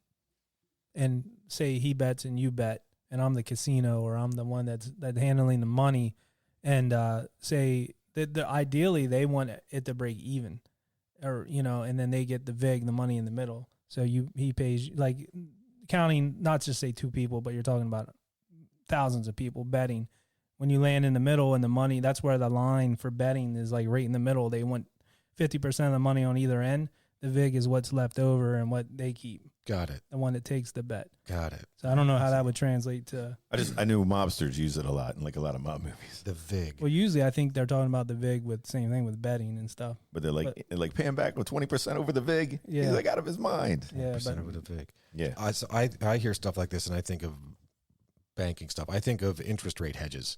say he bets and you bet, and I'm the casino or I'm the one that's handling the money, and say that ideally they want it to break even, or and then they get the VIG, the money in the middle. So he pays, like, counting not just say two people, but you're talking about thousands of people betting. When you land in the middle and the money, that's where the line for betting is, like right in the middle. They want 50% of the money on either end. The VIG is what's left over and what they keep. Got it. The one that takes the bet. Got it. So I don't know how that would translate to. I knew mobsters use it a lot in like a lot of mob movies. The VIG. Well, usually I think they're talking about the VIG with same thing with betting and stuff. But they're like paying back with 20% over the VIG. Yeah. He's like out of his mind. Yeah, Percent but over the VIG. Yeah. So I hear stuff like this and I think of banking stuff. I think of interest rate hedges.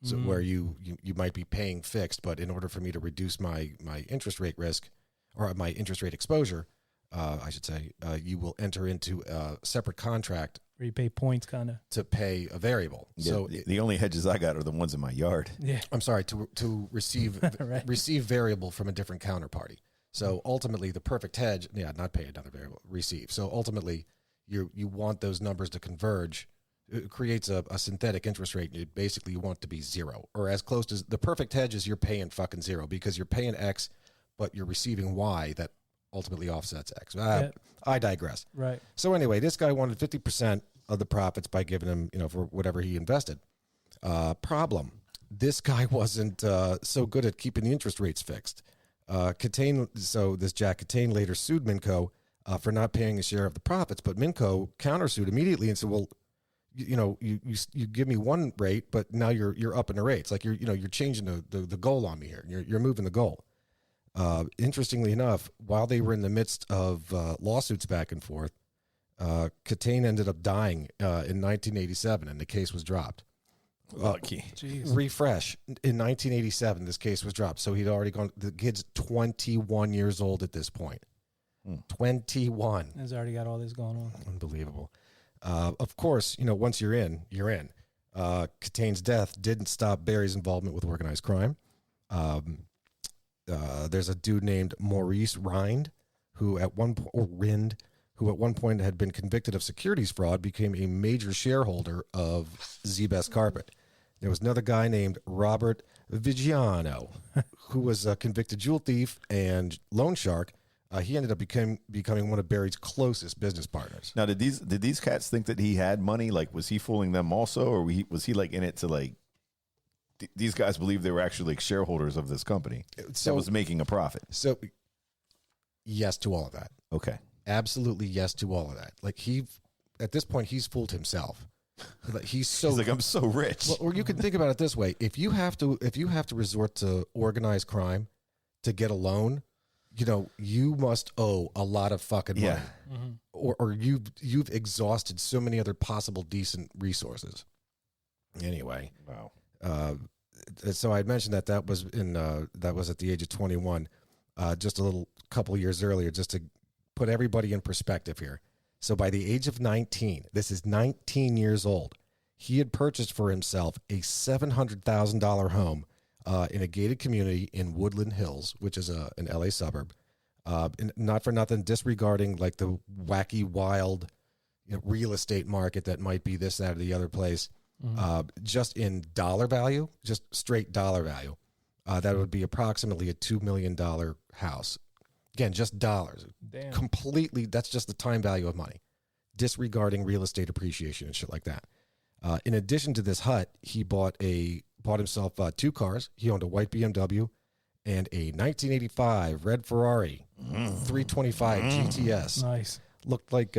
So where you might be paying fixed, but in order for me to reduce my interest rate risk or my interest rate exposure, I should say, you will enter into a separate contract where you pay points, kind of. to pay a variable. Yeah, So the only hedges I got are the ones in my yard. Yeah. I'm sorry, to receive Right. receive variable from a different counterparty. So ultimately, the perfect hedge, not pay another variable, receive. So ultimately, you want those numbers to converge. It creates a synthetic interest rate. You want to be zero, or as close to the perfect hedge is you're paying fucking zero because you're paying X, but you're receiving Y that ultimately offsets X. I digress. Right. So anyway, this guy wanted 50% of the profits by giving him, for whatever he invested. Problem. This guy wasn't so good at keeping the interest rates fixed. This Jack Catane later sued Minkow for not paying a share of the profits, but Minkow countersued immediately and said, well, you give me one rate, but now you're upping the rates. Like you're changing the goal on me here. You're moving the goal. Interestingly enough, while they were in the midst of lawsuits back and forth, Catane ended up dying in 1987, and the case was dropped. Lucky. Jeez. Refresh. In 1987, this case was dropped. So he'd already gone. The kid's 21 years old at this point. 21. He's already got all this going on. Unbelievable. Of course, once you're in, you're in. Catane's death didn't stop Barry's involvement with organized crime. There's a dude named Maurice Rind, who at one point had been convicted of securities fraud, became a major shareholder of Z-Best Carpet. There was another guy named Robert Vigiano, who was a convicted jewel thief and loan shark. He ended up becoming one of Barry's closest business partners. Now, did these cats think that he had money? Like, was he fooling them also, or was he like in it to like? These guys believed they were actually like shareholders of this company that was making a profit. So, yes to all of that. Okay, absolutely yes to all of that. Like at this point, he's fooled himself. Like he's like, I'm so rich. Well, or you can think about it this way: if you have to resort to organized crime to get a loan, you must owe a lot of fucking money, or you've exhausted so many other possible decent resources. Anyway, wow. So I had mentioned that was at the age of 21, just a little couple years earlier, just to put everybody in perspective here. So by the age of 19, this is 19 years old, he had purchased for himself a $700,000 home in a gated community in Woodland Hills, which is an LA suburb. And not for nothing, disregarding like the wacky, wild real estate market that might be this, that, or the other place. Just in dollar value, just straight dollar value, that would be approximately a $2 million house. Again, just dollars. Damn. Completely, that's just the time value of money, disregarding real estate appreciation and shit like that. In addition to this hut, he bought himself 2 cars. He owned a white BMW and a 1985 red Ferrari 325 GTS. Nice. Looked like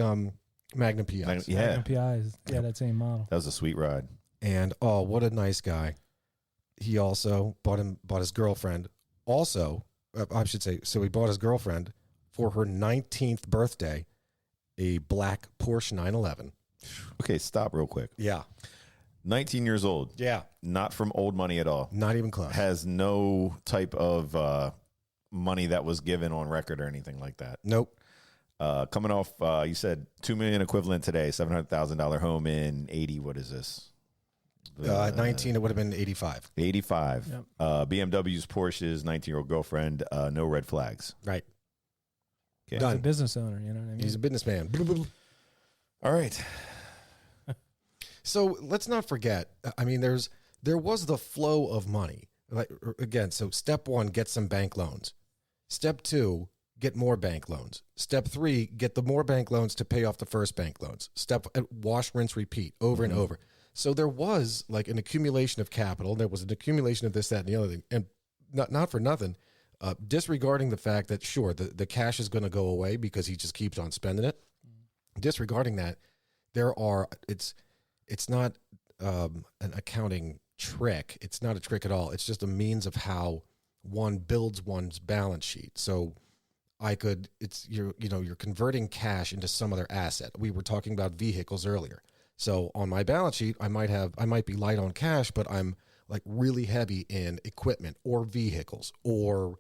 Magnum PIs. Yeah. Magnum PIs. Yeah, that same model. That was a sweet ride. And what a nice guy. He also bought his girlfriend. Also, I should say, so he bought his girlfriend for her 19th birthday a black Porsche 911. Okay, stop real quick. Yeah. 19 years old. Yeah. Not from old money at all. Not even close. Has no type of money that was given on record or anything like that. Nope. Coming off, you said $2 million equivalent today, $700,000 home in 80. What is this? 19, it would have been 85. 85. Yep. BMWs, Porsches, 19-year-old girlfriend, no red flags. Right. Okay. He's Done. a business owner, you know what I mean? He's a businessman. All right. So let's not forget, I mean, there was the flow of money. Like, again, so step 1, get some bank loans. Step 2, get more bank loans. Step 3, get the more bank loans to pay off the first bank loans. Wash, rinse, repeat over and over. So there was like an accumulation of capital. There was an accumulation of this, that, and the other thing. And not for nothing, disregarding the fact that, sure, the cash is going to go away because he just keeps on spending it. Disregarding that, it's not an accounting trick. It's not a trick at all. It's just a means of how one builds one's balance sheet. So you're converting cash into some other asset. We were talking about vehicles earlier. So on my balance sheet, I might be light on cash, but I'm like really heavy in equipment or vehicles or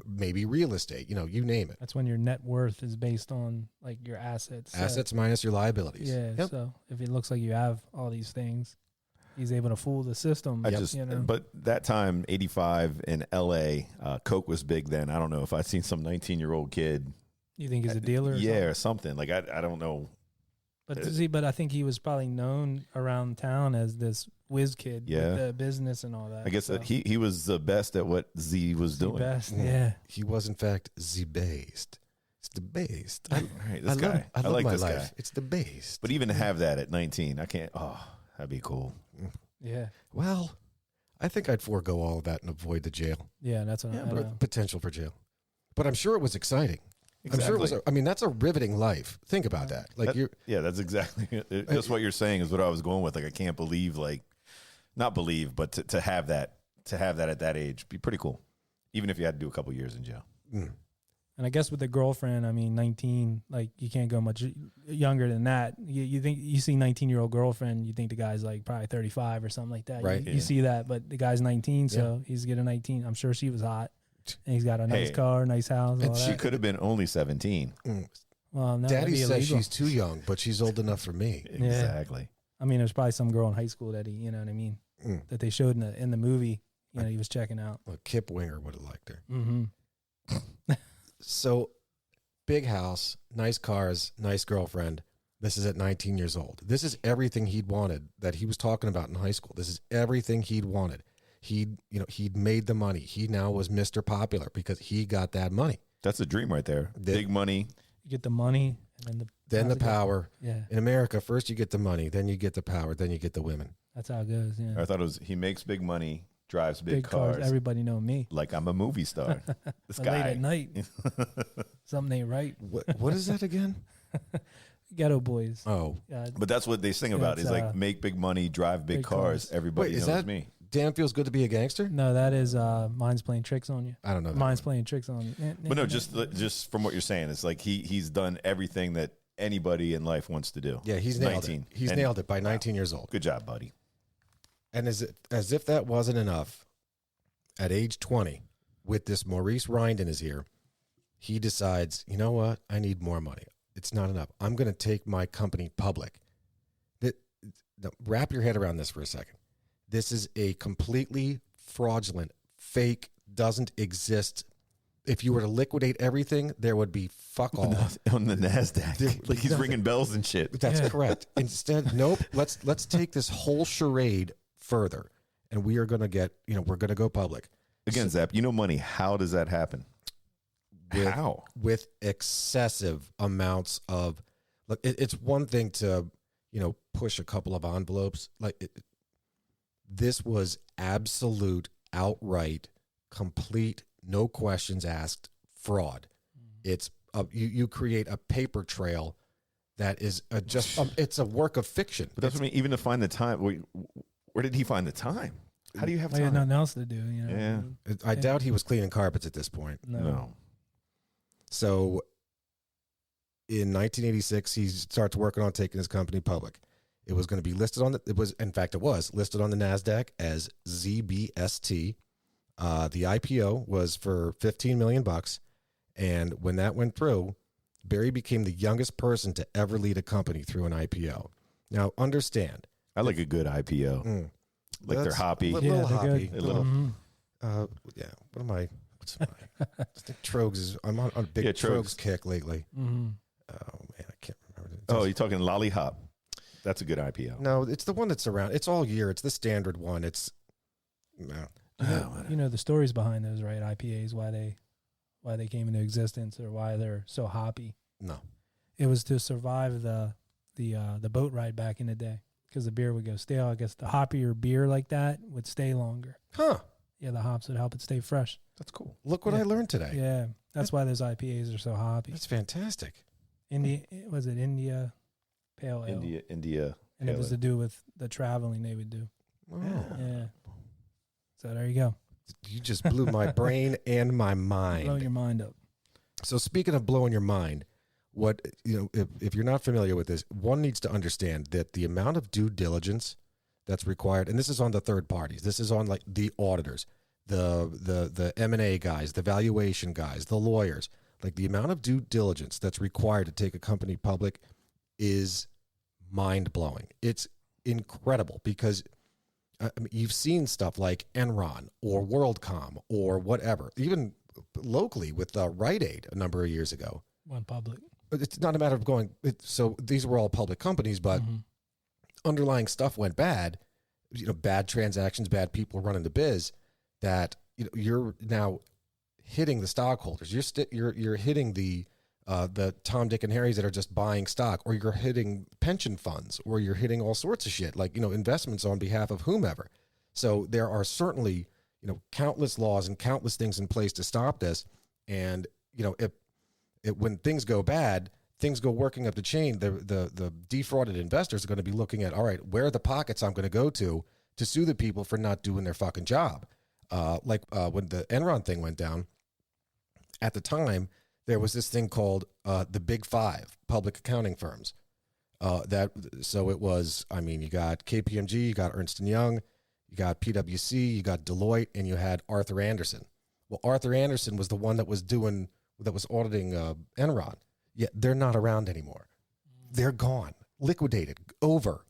maybe real estate, you name it. That's when your net worth is based on like your assets. Assets minus your liabilities. Yeah. Yep. So if it looks like you have all these things, he's able to fool the system. But that time, 85 in LA, Coke was big then. I don't know if I'd seen some 19-year-old kid. You think he's a dealer? Or something. Like, I don't know. But I think he was probably known around town as this whiz kid with the business and all that. I guess he was the best at what Z was doing. Best, yeah. He was, in fact, the best. It's the best. All right, this guy. I love like my this life. guy. It's the best. But even to have that at 19, I can't. Oh, that'd be cool. Yeah. Well, I think I'd forego all of that and avoid the jail. Yeah, that's what I know. Potential for jail. But I'm sure it was exciting. Exactly. I'm sure it was. That's a riveting life. Think about that. Like that's exactly just what you're saying is what I was going with. Like, I can't believe, like, not believe, but to have that at that age be pretty cool, even if you had to do a couple years in jail. Mm. And I guess with the girlfriend, 19, like you can't go much younger than that. You think you see 19-year-old girlfriend, you think the guy's like probably 35 or something like that. Right. You see that, but the guy's 19, so he's getting 19. I'm sure she was hot. And he's got a nice car, nice house. And she could have been only 17. Well, no, Daddy says illegal. she's too young, but she's old enough for me. Exactly. There's probably some girl in high school that that they showed in the movie. He was checking out. Well, Kip Winger would have liked her. Mm-hmm. So, big house, nice cars, nice girlfriend. This is at 19 years old. This is everything he'd wanted that he was talking about in high school. This is everything he'd wanted. He'd made the money. He now was Mr. Popular because he got that money. That's a dream right there. Big money. You get the money and then the power. Yeah. In America, first you get the money, then you get the power, then you get the women. That's how it goes. Yeah. I thought it was he makes big money, drives big cars. Everybody know me. Like I'm a movie star. This But guy. late at night, something ain't right. What is that again? Ghetto Boys. Oh. But that's what they sing about. Is like make big money, drive big cars. Everybody knows that me. Damn feels good to be a gangster? No, that is Mind's Playing Tricks on You. I don't know. Mind's Playing Tricks on You. But no, just from what you're saying, it's like he's done everything that anybody in life wants to do. Yeah, he's nailed it. He's nailed it by 19 years old. Good job, buddy. And as if that wasn't enough, at age 20, with this Maurice Rind in his ear, he decides, you know what? I need more money. It's not enough. I'm going to take my company public. Wrap your head around this for a second. This is a completely fraudulent, fake, doesn't exist. If you were to liquidate everything, there would be fuck all on the NASDAQ. Like he's ringing bells and shit. That's correct. Instead, nope. Let's take this whole charade further, and we are going to get, we're going to go public. Again, Zap, money. How does that happen? How? With excessive amounts of, look, it's one thing to, push a couple of envelopes. This was absolute, outright, complete, no questions asked fraud. It's you create a paper trail that is it's a work of fiction. But that's what I mean. Even to find the time, where did he find the time? How do you have time? He had nothing else to do. Yeah. I doubt he was cleaning carpets at this point. No. So in 1986, he starts working on taking his company public. It was going to be listed on it was listed on the NASDAQ as ZBST. The IPO was for $15 million. And when that went through, Barry became the youngest person to ever lead a company through an IPO. Now, understand. I like a good IPO. They're hoppy. Little hoppy. Good. A little. Yeah. What am I? What's my? I think Trogs is. I'm on a big Trogs kick lately. Mm-hmm. Oh man, I can't remember. Oh, you're talking Lollihop. That's a good IPO. No, it's the one that's around. It's all year. It's the standard one. It's no. The stories behind those, right? IPAs, why they came into existence, or why they're so hoppy. No, it was to survive the boat ride back in the day, because the beer would go stale. I guess the hoppier beer like that would stay longer. Huh? Yeah, the hops would help it stay fresh. That's cool. Look what I learned today. Yeah, that's why those IPAs are so hoppy. That's fantastic. India Pale Ale. India. And it was to do with the traveling they would do. Oh. Yeah. So there you go. You just blew my brain and my mind. Blow your mind up. So speaking of blowing your mind, if you're not familiar with this, one needs to understand that the amount of due diligence that's required, and this is on the third parties. This is on like the auditors, the M&A guys, the valuation guys, the lawyers. Like the amount of due diligence that's required to take a company public is mind-blowing. It's incredible because you've seen stuff like Enron or WorldCom or whatever, even locally with Rite Aid a number of years ago. Went public. It's not a matter of going. So these were all public companies, but underlying stuff went bad. Bad transactions, bad people running the biz. That you're now hitting the stockholders. You're hitting the Tom, Dick, and Harrys that are just buying stock, or you're hitting pension funds, or you're hitting all sorts of shit, like investments on behalf of whomever. So there are certainly countless laws and countless things in place to stop this. And when things go bad, things go working up the chain. The defrauded investors are going to be looking at, all right, where are the pockets I'm going to go to sue the people for not doing their fucking job. When the Enron thing went down, at the time, there was this thing called the Big Five public accounting firms. So it was, you got KPMG, you got Ernst & Young, you got PwC, you got Deloitte, and you had Arthur Andersen. Well, Arthur Andersen was the one that was auditing Enron. Yeah, they're not around anymore. They're gone, liquidated, over.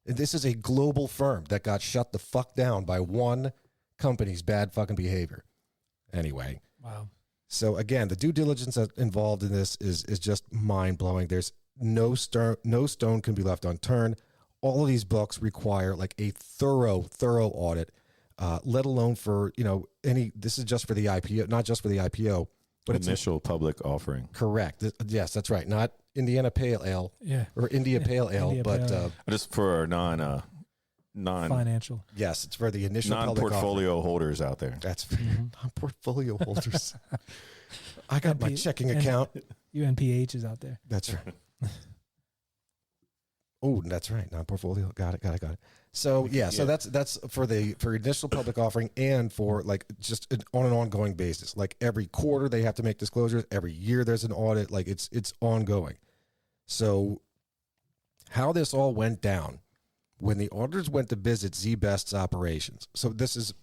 And this is a global firm that got shut the fuck down by one company's bad fucking behavior. Anyway. Wow. So again, the due diligence that's involved in this is just mind blowing. There's no stone can be left unturned. All of these books require like a thorough audit, let alone for, this is just for the IPO, not just for the IPO. But initial public offering. Correct. Yes, that's right. Not Indiana Pale Ale or India Pale Ale, India but Pale Ale. Just for non Financial. yes, it's for the initial non-portfolio holders out there. That's for non-portfolio holders. I got my checking account. UNPH is out there. That's right. Oh, that's right. Non-portfolio. Got it. So so that's for initial public offering and for like just on an ongoing basis. Like every quarter they have to make disclosures. Every year there's an audit. Like it's ongoing. So how this all went down when the auditors went to visit Z-Best's operations. So this is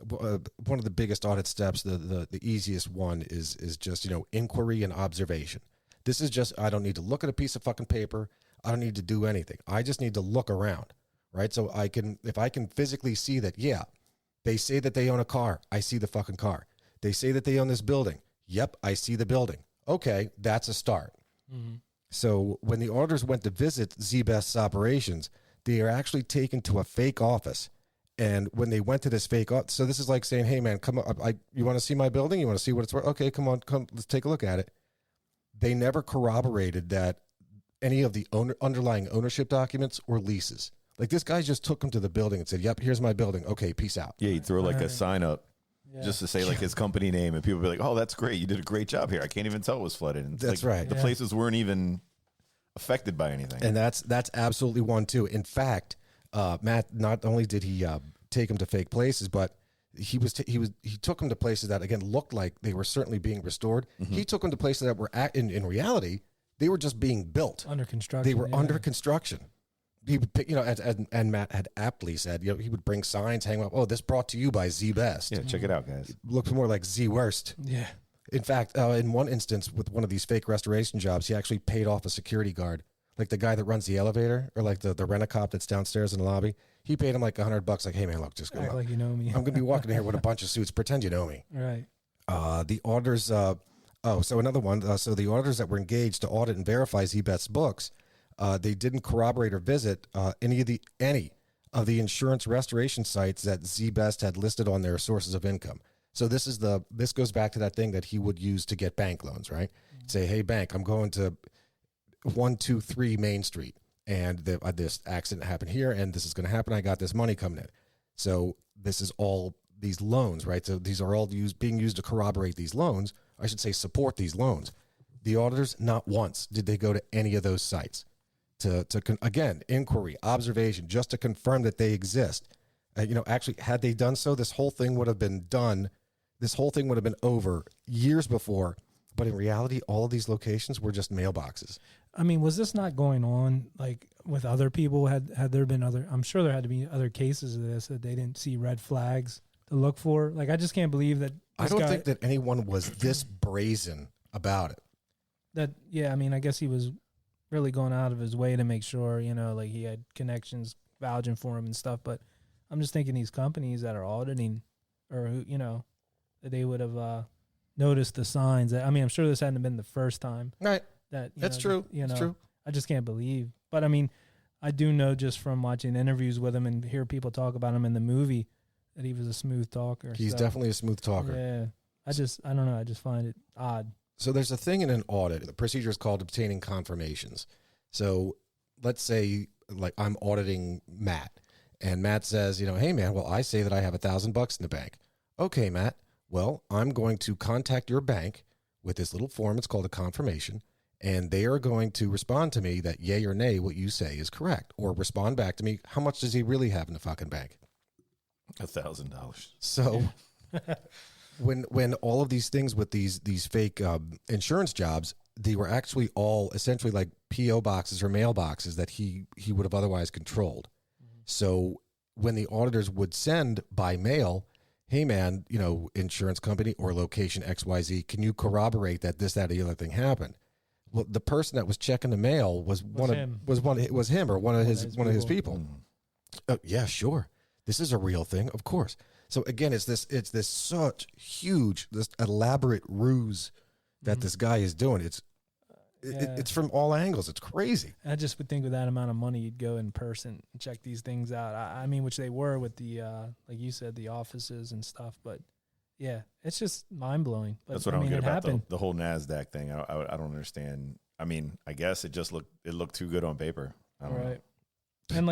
one of the biggest audit steps. The easiest one is just inquiry and observation. This is just, I don't need to look at a piece of fucking paper. I don't need to do anything. I just need to look around, right? So if I can physically see that, yeah, they say that they own a car. I see the fucking car. They say that they own this building. Yep, I see the building. Okay, that's a start. Mm-hmm. So when the auditors went to visit Z-Best's operations, they are actually taken to a fake office. And when they went to this fake office, so this is like saying, hey man, come on, you want to see my building? You want to see what it's worth? Okay, come, let's take a look at it. They never corroborated that any of the underlying ownership documents or leases. Like this guy just took him to the building and said, yep, here's my building. Okay, peace out. Yeah, he'd throw like a sign up just to say like his company name, and people would be like, oh, that's great. You did a great job here. I can't even tell it was flooded. And that's like, right. The places weren't even affected by anything. And that's absolutely one too. In fact, Matt, not only did he take him to fake places, but he took him to places that again looked like they were certainly being restored. Mm-hmm. He took him to places that were in reality they were just being built, under construction. They were under construction. He would pick, and Matt had aptly said, he would bring signs, hang up. Oh, this brought to you by Z-Best. Yeah, check it out, guys. It looked more like Z-Worst. Yeah. In fact, in one instance with one of these fake restoration jobs, he actually paid off a security guard, like the guy that runs the elevator, or like the rent-a-cop that's downstairs in the lobby. He paid him like $100. Like, hey man, look, just go. Act like you know me. I'm gonna be walking in here with a bunch of suits. Pretend you know me. Right. The auditors. So another one. So the auditors that were engaged to audit and verify Z-Best's books, they didn't corroborate or visit any of the insurance restoration sites that Z-Best had listed on their sources of income. So this goes back to that thing that he would use to get bank loans, right? Mm-hmm. Say, hey bank, I'm going to 123 Main Street, and this accident happened here, and this is going to happen. I got this money coming in. So this is all these loans, right? So these are all being used to corroborate these loans. I should say support these loans. The auditors, not once did they go to any of those sites again, inquiry, observation, just to confirm that they exist. Actually, had they done so, this whole thing would have been done. This whole thing would have been over years before. But in reality, all of these locations were just mailboxes. I mean, was this not going on like with other people? Had there been other? I'm sure there had to be other cases of this that they didn't see red flags to look for. Like, I just can't believe that. I don't think that anyone was this brazen about it. I mean, I guess he was really going out of his way to make sure, like he had connections vouching for him and stuff. But I'm just thinking these companies that are auditing, or that they would have noticed the signs. That, I mean, I'm sure this hadn't been the first time. Right. That's true. It's true. I just can't believe. But I mean, I do know just from watching interviews with him and hear people talk about him in the movie that he was a smooth talker. He's definitely a smooth talker. Yeah. I don't know. I just find it odd. So there's a thing in an audit. The procedure is called obtaining confirmations. So let's say like I'm auditing Matt, and Matt says, hey man, well, I say that I have $1,000 in the bank. Okay, Matt. Well, I'm going to contact your bank with this little form. It's called a confirmation. And they are going to respond to me that yay or nay, what you say is correct, or respond back to me. How much does he really have in the fucking bank? $1,000. So when all of these things with these fake insurance jobs, they were actually all essentially like PO boxes or mailboxes that he would have otherwise controlled. Mm-hmm. So when the auditors would send by mail, hey man, insurance company or location XYZ, can you corroborate that this, that, or the other thing happened? Well, the person that was checking the mail was him or one of his people. Mm. Yeah, sure. This is a real thing, of course. So again, it's this such huge, this elaborate ruse that this guy is doing. It's from all angles. It's crazy. I just would think with that amount of money, you'd go in person and check these things out. I mean, which they were with the, like you said, the offices and stuff. But Yeah, it's just mind blowing. That's what I don't get about the whole NASDAQ thing. I don't understand. I mean, I guess it looked too good on paper. I don't know. And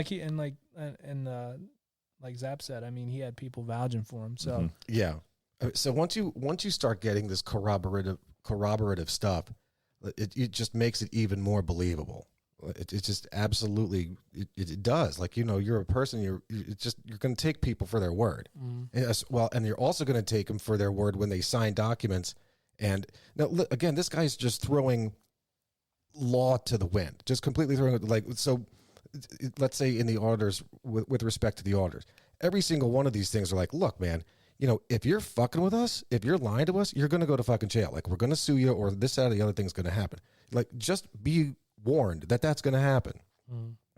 like Zap said, I mean, he had people vouching for him. So yeah. So once you start getting this corroborative stuff, it just makes it even more believable. It just absolutely it does. Like, you know, you're a person. You're going to take people for their word, and you're also going to take them for their word when they sign documents. And now again, this guy's just throwing law to the wind, just completely throwing it. Like, so let's say in the auditors, with respect to the auditors, every single one of these things are like, look, man, you know, if you're fucking with us, if you're lying to us, you're going to go to fucking jail. Like, we're going to sue you, or this, that, or the other thing's going to happen. Like, just be warned that that's going to happen.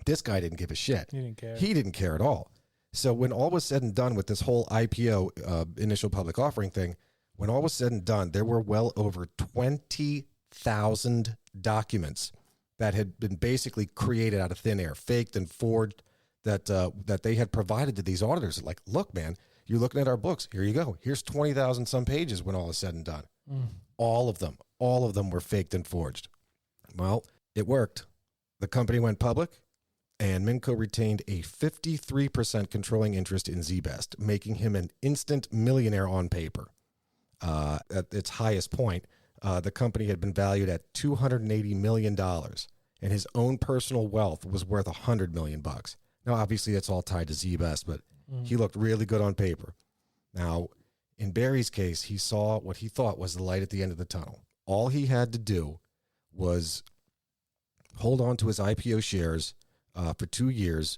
This guy didn't give a shit. He didn't care at all. So when all was said and done with this whole IPO, initial public offering thing, when all was said and done, there were well over 20,000 documents that had been basically created out of thin air, faked and forged, that they had provided to these auditors. Like, look, man, you're looking at our books. Here you go. Here's 20,000 some pages when all is said and done. All of them were faked and forged. Well, it worked. The company went public, and Minkow retained a 53% controlling interest in ZBest, making him an instant millionaire on paper. At its highest point, the company had been valued at $280 million, and his own personal wealth was worth $100 million. Now, obviously, that's all tied to ZBest, but he looked really good on paper. Now, in Barry's case, he saw what he thought was the light at the end of the tunnel. All he had to do was hold on to his IPO shares for 2 years,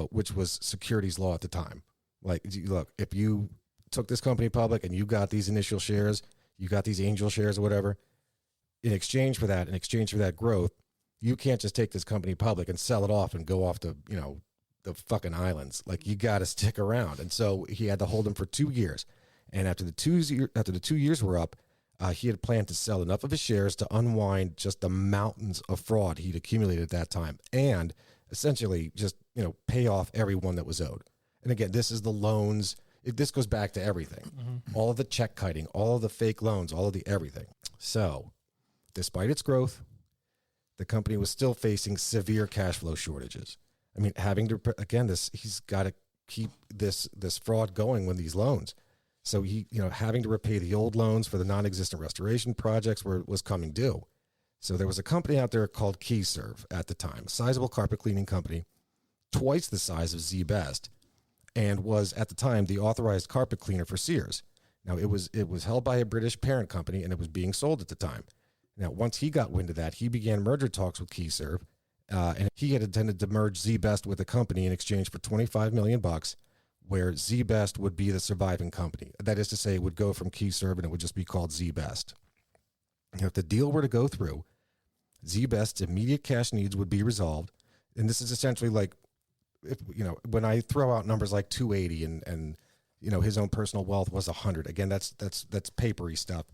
which was securities law at the time. Like, look, if you took this company public and you got these initial shares, you got these angel shares or whatever, in exchange for that growth, you can't just take this company public and sell it off and go off to, you know, the fucking islands. Like, you got to stick around. And so he had to hold them for 2 years. And after the 2 years were up, he had planned to sell enough of his shares to unwind just the mountains of fraud he'd accumulated at that time, and essentially just, you know, pay off everyone that was owed. And again, this is the loans. This goes back to everything, all of the check kiting, all of the fake loans, all of the everything. So, despite its growth, the company was still facing severe cash flow shortages. I mean, he's got to keep this fraud going with these loans. So having to repay the old loans for the non-existent restoration projects was coming due. So there was a company out there called KeyServe at the time, a sizable carpet cleaning company, twice the size of ZBest, and was at the time the authorized carpet cleaner for Sears. Now, it was held by a British parent company, and it was being sold at the time. Now, once he got wind of that, he began merger talks with KeyServe, and he had intended to merge ZBest with the company in exchange for $25 million, where ZBest would be the surviving company. That is to say, it would go from KeyServe and it would just be called ZBest. If the deal were to go through, ZBest's immediate cash needs would be resolved. And this is essentially like, when I throw out numbers like 280 and his own personal wealth was 100. Again, that's papery stuff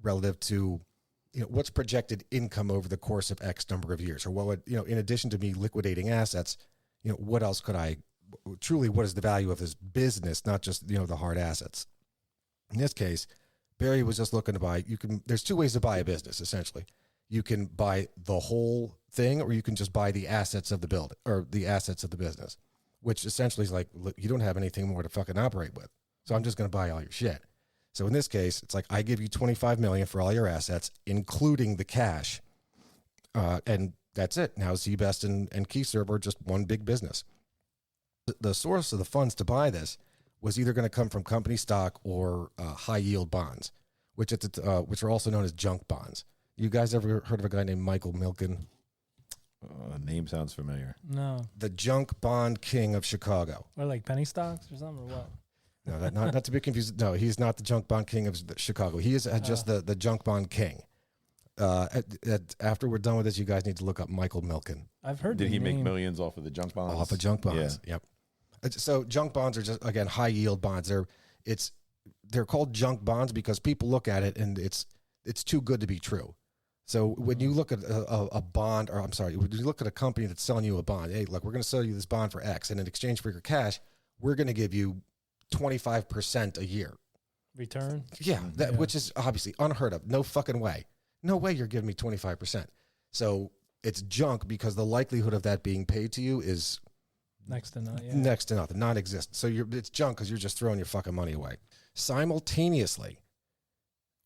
relative to, what's projected income over the course of X number of years, or what would, in addition to me liquidating assets, what else could I truly, what is the value of this business, not just, the hard assets. In this case, Barry was just looking to buy, there's two ways to buy a business, essentially. You can buy the whole thing, or you can just buy the assets of the building or the assets of the business, which essentially is like, look, you don't have anything more to fucking operate with. So I'm just going to buy all your shit. So in this case, it's like, I give you $25 million for all your assets, including the cash. And that's it. Now ZBest and KeyServe are just one big business. The source of the funds to buy this was either going to come from company stock or high yield bonds, which are also known as junk bonds. You guys ever heard of a guy named Michael Milken? Name sounds familiar. No. The junk bond king of Chicago. Or like penny stocks or something, or what? No, not to be confused. No, he's not the junk bond king of Chicago. He is just the junk bond king. After we're done with this, you guys need to look up Michael Milken. I've heard. Did he make millions off of the junk bonds? Off of junk bonds. Yeah. Yep. So junk bonds are just, again, high yield bonds. They're called junk bonds because people look at it and it's too good to be true. So when you look at a bond, or I'm sorry, when you look at a company that's selling you a bond, hey, look, we're going to sell you this bond for X, and in exchange for your cash, we're going to give you 25% a year. return. Yeah, which is obviously unheard of. No fucking way. No way you're giving me 25%. So it's junk because the likelihood of that being paid to you is next to nothing. Yeah. Next to nothing, non-existent. So it's junk because you're just throwing your fucking money away. Simultaneously,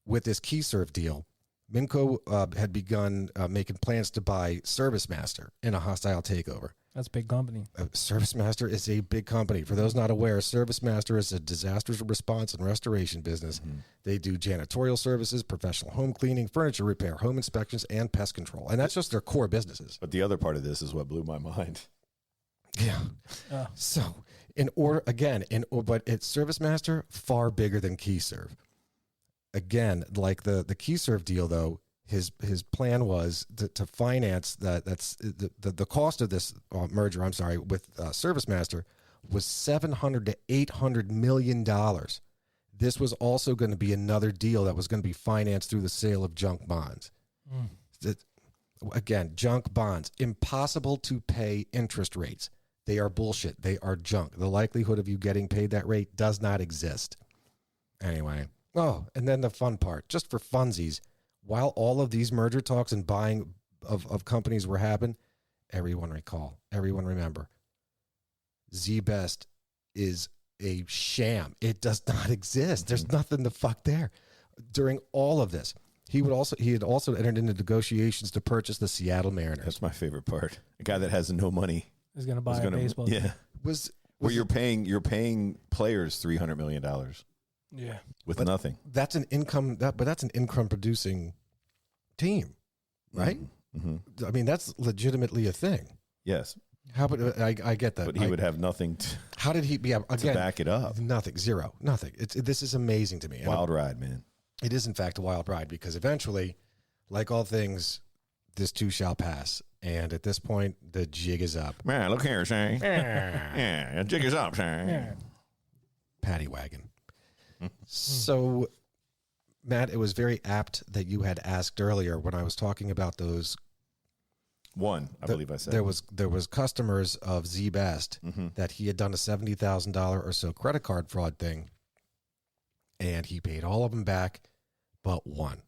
with this KeyServe deal, Minkow had begun making plans to buy ServiceMaster in a hostile takeover. That's a big company. ServiceMaster is a big company. For those not aware, ServiceMaster is a disaster response and restoration business. Mm-hmm. They do janitorial services, professional home cleaning, furniture repair, home inspections, and pest control. And that's just their core businesses. But the other part of this is what blew my mind. Yeah. So, but it's ServiceMaster, far bigger than KeyServe. Again, like the KeyServe deal, though, his plan was to finance that. That's the cost of this merger. I'm sorry, with ServiceMaster was $700 to $800 million. This was also going to be another deal that was going to be financed through the sale of junk bonds. Again, junk bonds, impossible to pay interest rates. They are bullshit. They are junk. The likelihood of you getting paid that rate does not exist. Anyway. Oh, and then the fun part, just for funsies, while all of these merger talks and buying of companies were happening, everyone remember, Z-Best is a sham. It does not exist. There's nothing to fuck there. During all of this, he had also entered into negotiations to purchase the Seattle Mariners. That's my favorite part. A guy that has no money is going to buy a baseball team. Yeah. Where you're paying players $300 million. Yeah. With nothing. That's an income producing team, right? Mm-hmm. I mean, that's legitimately a thing. Yes. How about I get that. But he would have nothing how did he again, to back it up? Nothing. Zero. Nothing. This is amazing to me. Wild ride, man. It is in fact a wild ride because eventually, like all things, this too shall pass. And at this point, the jig is up. Man, look here, Shane. Yeah, the jig is up, Shane. Yeah. Paddy wagon. So, Matt, it was very apt that you had asked earlier when I was talking about those. I believe I said. There was customers of Z-Best that he had done a $70,000 or so credit card fraud thing, and he paid all of them back, but one.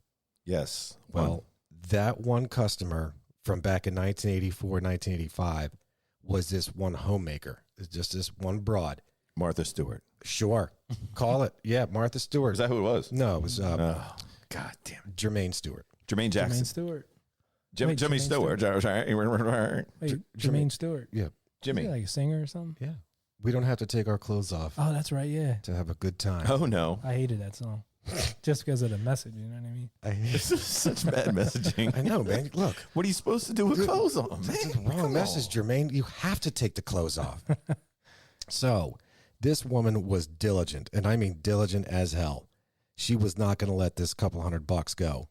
Yes. Well, that one customer from back in 1984, 1985 was this one homemaker. It's just this one broad. Martha Stewart. Sure. Call it. Yeah, Martha Stewart. Is that who it was? No, it was God damn it. Jermaine Stewart. Jermaine Jackson. Jermaine Stewart. Jimmy Stewart. Wait, Jermaine Stewart. Yeah. Jimmy. Is he like a singer or something? Yeah. We don't have to take our clothes off. Oh, that's right, yeah. To have a good time. Oh, no. I hated that song. Just because of the message, you know what I mean? This is such bad messaging. I know, man. Look. What are you supposed to do with clothes on, That's man? the wrong message, Jermaine. You have to take the clothes off. So, this woman was diligent, and I mean diligent as hell. She was not going to let this couple $100 go.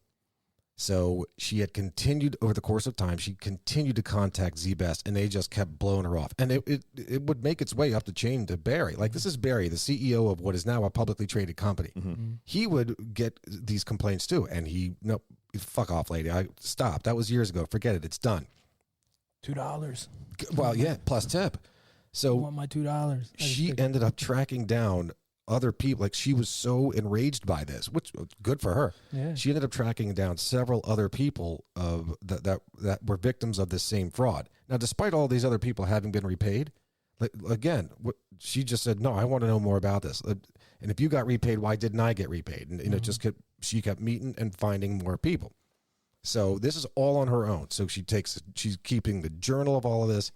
So she had continued over the course of time. She continued to contact Z-Best, and they just kept blowing her off. And it would make its way up the chain to Barry. Like, this is Barry, the CEO of what is now a publicly traded company. Mm-hmm. He would get these complaints too, and no, fuck off, lady. Stop. That was years ago. Forget it. It's done. $2. Well, yeah, plus tip. So I want my $2. She ended up tracking down other people. Like, she was so enraged by this, which good for her. Yeah. She ended up tracking down several other people that were victims of this same fraud. Now, despite all these other people having been repaid, again, she just said, no, I want to know more about this. And if you got repaid, why didn't I get repaid? And it just she kept meeting and finding more people. So this is all on her own. So she's keeping the journal of all of this.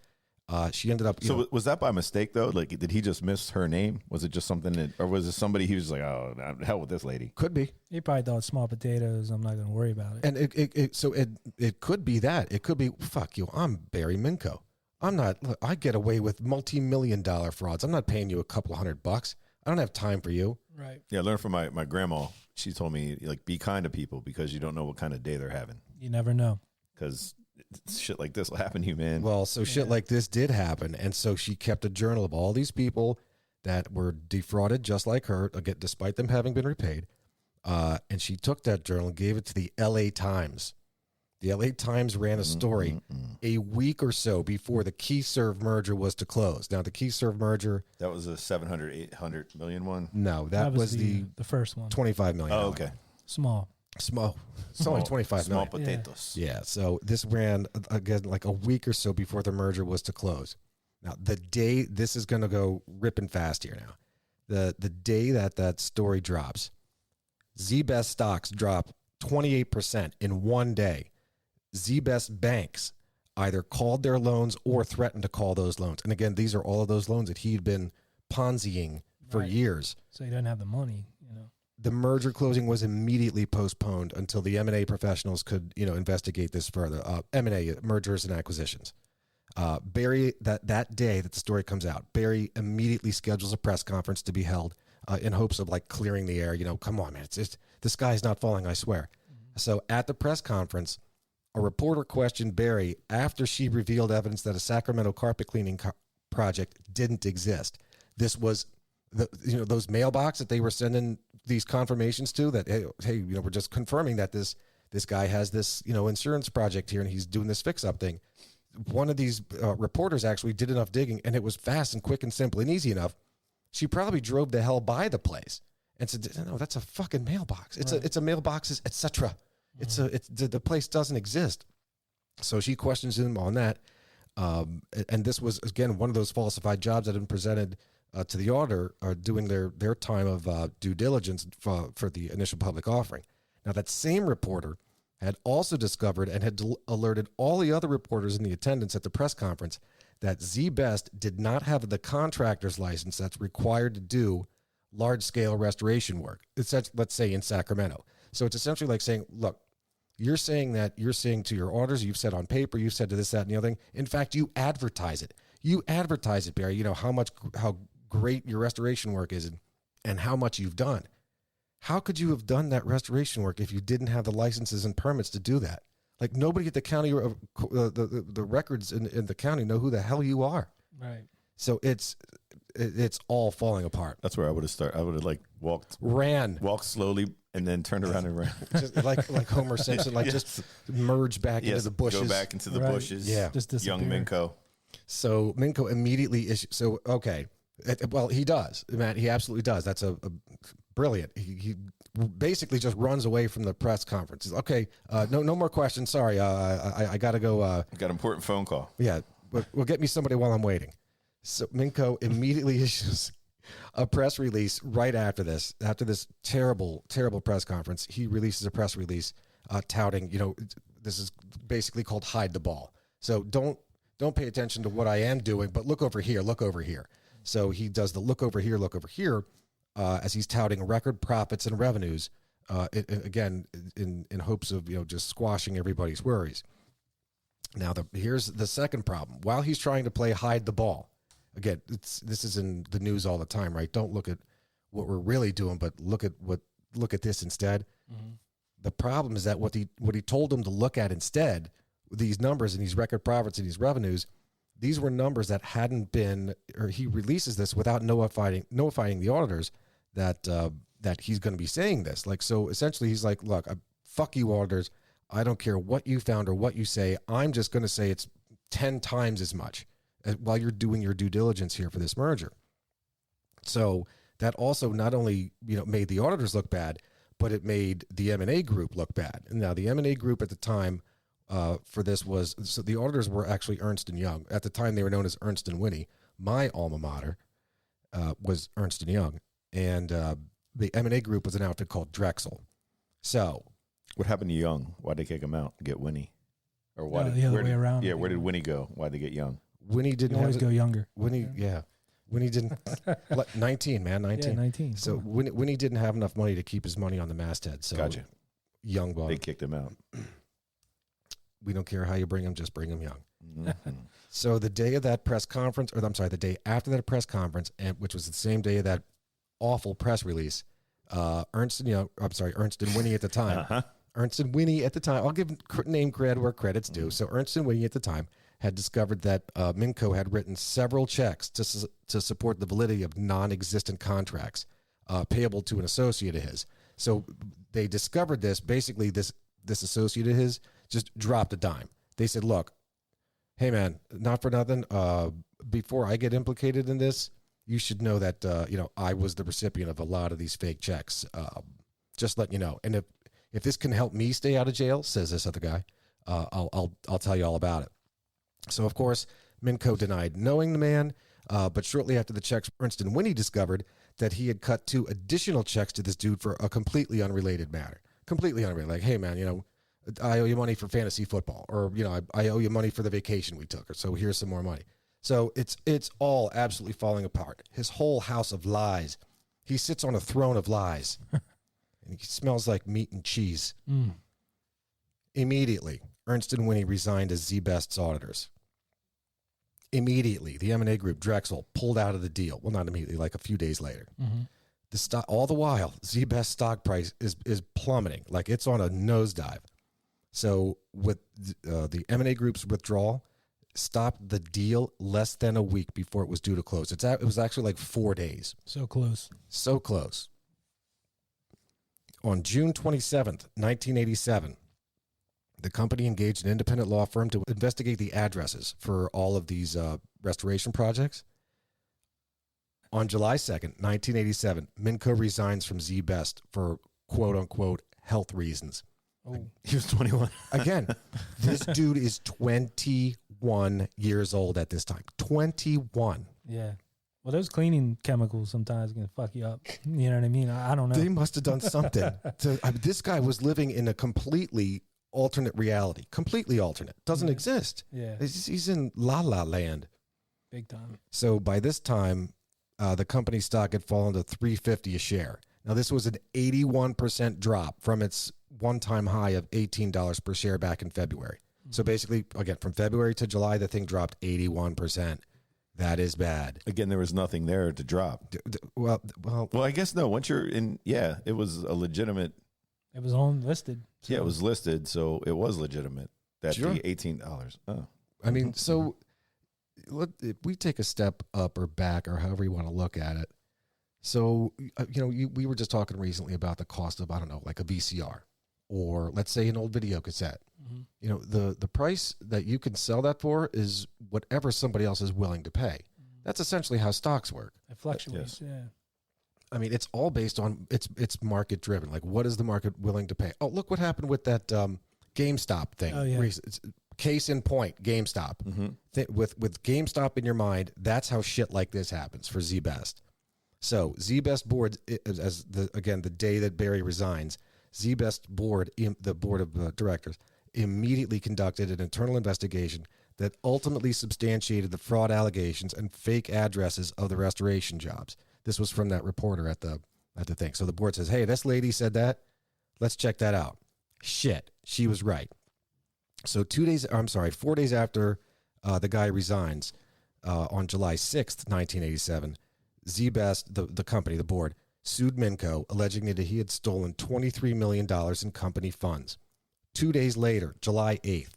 She ended up. Was that by mistake though? Like, did he just miss her name? Was it just something or was it somebody he was like, oh, hell with this lady? Could be. He probably thought small potatoes. I'm not going to worry about it. And it could be that. It could be, fuck you. I'm Barry Minkow. I'm not. Look, I get away with multi-million-dollar frauds. I'm not paying you a couple $100. I don't have time for you. Right. Yeah, I learned from my grandma. She told me, like, be kind to people because you don't know what kind of day they're having. You never know. Because shit like this will happen to you, man. Well, so shit like this did happen. And so she kept a journal of all these people that were defrauded just like her, again, despite them having been repaid. And she took that journal and gave it to the LA Times. The LA Times ran a story a week or so before the KeyServe merger was to close. Now, the KeyServe merger... That was a 700, 800 million one? No, that was the first one. 25 million. Oh, okay. Small. It's only 25 Small million. potatoes. Yeah, so this ran, again, like a week or so before the merger was to close. Now, the day... This is going to go ripping fast here now. The day that story drops, ZBest stocks drop 28% in one day. ZBest banks either called their loans or threatened to call those loans. And again, these are all of those loans that he'd been Ponziing for years. So he doesn't have the money, The merger closing was immediately postponed until the M&A professionals could, investigate this further. M&A, mergers and acquisitions. Barry, that day that the story comes out, Barry immediately schedules a press conference to be held in hopes of like clearing the air. Come on, man, the sky's not falling, I swear. So at the press conference, a reporter questioned Barry after she revealed evidence that a Sacramento carpet cleaning project didn't exist. This was those mailbox that they were sending these confirmations to that, hey, we're just confirming that this guy has this, insurance project here and he's doing this fix up thing. One of these reporters actually did enough digging and it was fast and quick and simple and easy enough. She probably drove the hell by the place and said, no, that's a fucking mailbox. It's a mailbox, etc. The place doesn't exist. So she questions him on that. And this was, again, one of those falsified jobs that had been presented to the auditor doing their time of due diligence for the initial public offering. Now, that same reporter had also discovered and had alerted all the other reporters in the attendance at the press conference that ZBest did not have the contractor's license that's required to do large-scale restoration work. It's, let's say, in Sacramento. So it's essentially like saying, look, you're saying to your auditors, you've said on paper, you've said to this, that, and the other thing. In fact, you advertise it. You advertise it, Barry, how great your restoration work is and how much you've done. How could you have done that restoration work if you didn't have the licenses and permits to do that? Like nobody at the county, the records in the county know who the hell you are. Right. So it's all falling apart. That's where I would have started. I would have walked slowly and then turned around and ran. Just like Homer Simpson, just merge back into the bushes. Go back into the bushes. Yeah. Just young Minkow. So Minkow immediately issued. So, okay. Well, he does, Matt. He absolutely does. That's a brilliant. He basically just runs away from the press conference. Okay. No more questions. Sorry. I got to go. I got an important phone call. Yeah. Well, get me somebody while I'm waiting. So Minkow immediately issues a press release right after this terrible, terrible press conference. He releases a press release touting, this is basically called hide the ball. So don't pay attention to what I am doing, but look over here. So he does the look over here, as he's touting record profits and revenues, again, in hopes of, just squashing everybody's worries. Now, here's the second problem. While he's trying to play hide the ball, again, this is in the news all the time, right? Don't look at what we're really doing, but look at this instead. Mm-hmm. The problem is that what he told them to look at instead, these numbers and these record profits and these revenues, these were numbers that hadn't been, or he releases this without notifying the auditors that he's going to be saying this. Like, so essentially he's like, look, fuck you auditors. I don't care what you found or what you say. I'm just going to say it's 10 times as much while you're doing your due diligence here for this merger. So that also not only, made the auditors look bad, but it made the M&A group look bad. And now the M&A group at the time for this was, so the auditors were actually Ernst & Young. At the time, they were known as Ernst & Winnie. My alma mater was Ernst & Young. And the M&A group was an outfit called Drexel. So what happened to Young? Why'd they kick him out? Get Winnie? Or why the other way around. Yeah, where did Winnie go? Why'd they get Young? Winnie didn't always go younger. Winnie, yeah. Winnie didn't. 19, man, 19. Yeah, 19. So Winnie didn't have enough money to keep his money on the masthead. So gotcha. Young bought. They kicked him out. We don't care how you bring him, just bring him young. Mm-hmm. So the day of that press conference, the day after that press conference, and which was the same day of that awful press release, Ernst & Winnie at the time. Uh-huh. Ernst & Winnie at the time, I'll give name credit where credit's due. So Ernst & Winnie at the time had discovered that Minkow had written several checks to support the validity of non-existent contracts payable to an associate of his. So they discovered this, basically this associate of his just dropped a dime. They said, look, hey, man, not for nothing. Before I get implicated in this, you should know that, I was the recipient of a lot of these fake checks. Just let you know. And if this can help me stay out of jail, says this other guy, I'll tell you all about it. So, of course, Minkow denied knowing the man, but shortly after the checks, Ernst & Winnie discovered that he had cut 2 additional checks to this dude for a completely unrelated matter. Completely unrelated. Like, hey, man, I owe you money for fantasy football, or, I owe you money for the vacation we took, or so here's some more money. So it's all absolutely falling apart. His whole house of lies. He sits on a throne of lies. And he smells like meat and cheese. Immediately, Ernst & Winnie resigned as Z-Best's auditors. Immediately, the M&A group, Drexel, pulled out of the deal. Well, not immediately, like a few days later. All the while, Z-Best's stock price is plummeting. Like it's on a nosedive. So with the M&A group's withdrawal, stopped the deal less than a week before it was due to close. It was actually like 4 days. So close. So close. On June 27th, 1987, the company engaged an independent law firm to investigate the addresses for all of these restoration projects. On July 2nd, 1987, Minkow resigns from Z-Best for quote-unquote health reasons. Oh. He was 21. Again, this dude is 21 years old at this time. 21. Yeah. Well, those cleaning chemicals sometimes can fuck you up. You know what I mean? I don't know. They must have done something. This guy was living in a completely alternate reality. Completely alternate. Doesn't exist. Yeah. He's in La La Land. Big time. So by this time, the company stock had fallen to $3.50 a share. Now, this was an 81% drop from its one-time high of $18 per share back in February. So basically, again, from February to July, the thing dropped 81%. That is bad. Again, there was nothing there to drop. Well, I guess no. Once you're in, it was a legitimate. It was on listed. So. Yeah, it was listed, so it was legitimate. That's Sure. the $18. Oh, I mean, so if we take a step up or back or however you want to look at it. So, we were just talking recently about the cost of, I don't know, like a VCR or let's say an old video cassette. The price that you can sell that for is whatever somebody else is willing to pay. That's essentially how stocks work. It fluctuates, yeah. I mean, it's all based on, it's market driven. Like, what is the market willing to pay? Oh, look what happened with that GameStop thing. Oh, yeah. Case in point, GameStop. With GameStop in your mind, that's how shit like this happens for Z-Best. So Z-Best board, the day that Barry resigns, Z-Best board, the board of directors, immediately conducted an internal investigation that ultimately substantiated the fraud allegations and fake addresses of the restoration jobs. This was from that reporter at the thing. So the board says, hey, this lady said that. Let's check that out. Shit, she was right. So 4 days after the guy resigns, on July 6th, 1987, Z-Best, the company, the board, sued Minkow, alleging that he had stolen $23 million in company funds. 2 days later, July 8th,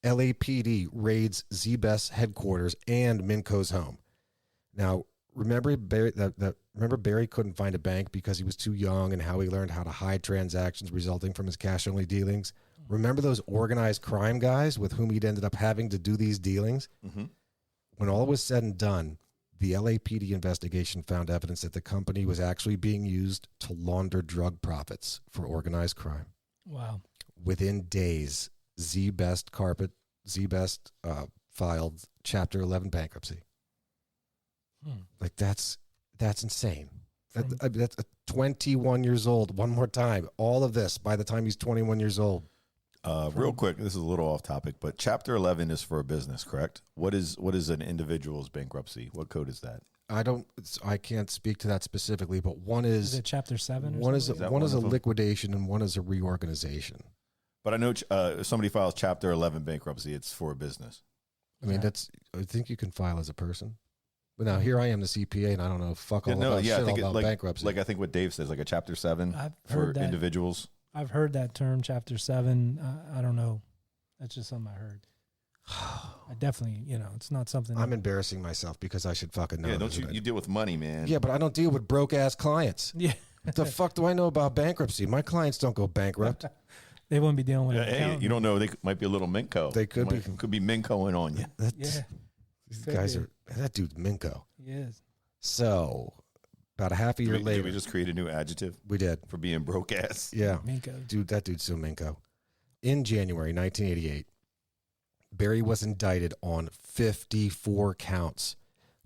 LAPD raids Z-Best's headquarters and Minkow's home. Now, remember Barry couldn't find a bank because he was too young and how he learned how to hide transactions resulting from his cash-only dealings? Remember those organized crime guys with whom he'd ended up having to do these dealings? Mm-hmm. When all was said and done, the LAPD investigation found evidence that the company was actually being used to launder drug profits for organized crime. Wow. Within days, Z-Best filed Chapter 11 bankruptcy. Like, that's insane. That's 21 years old. One more time. All of this by the time he's 21 years old. Real quick, this is a little off topic, but Chapter 11 is for a business, correct? What is an individual's bankruptcy? What code is that? I can't speak to that specifically, but one is it Chapter 7? One is a liquidation and one is a reorganization. But I know if somebody files Chapter 11 bankruptcy, it's for a business. I mean, I think you can file as a person. But now here I am, the CPA, and I don't know about bankruptcy. Like I think what Dave says, like a Chapter 7 for individuals. I've heard that term, Chapter 7. I don't know. That's just something I heard. I definitely, it's not something. I'm embarrassing myself because I should fucking know. Yeah, don't you deal with money, man. Yeah, but I don't deal with broke-ass clients. Yeah. The fuck do I know about bankruptcy? My clients don't go bankrupt. They wouldn't be dealing with it. Hey, you don't know. They might be a little Minkow. They could be. Could be Minkow on you. Yeah. These guys are, that dude's Minkow. Yes. So, about a half a year later. Did we just create a new adjective? We did. For being broke ass. Yeah. Minkow. Dude, that dude's so Minkow. In January 1988, Barry was indicted on 54 counts: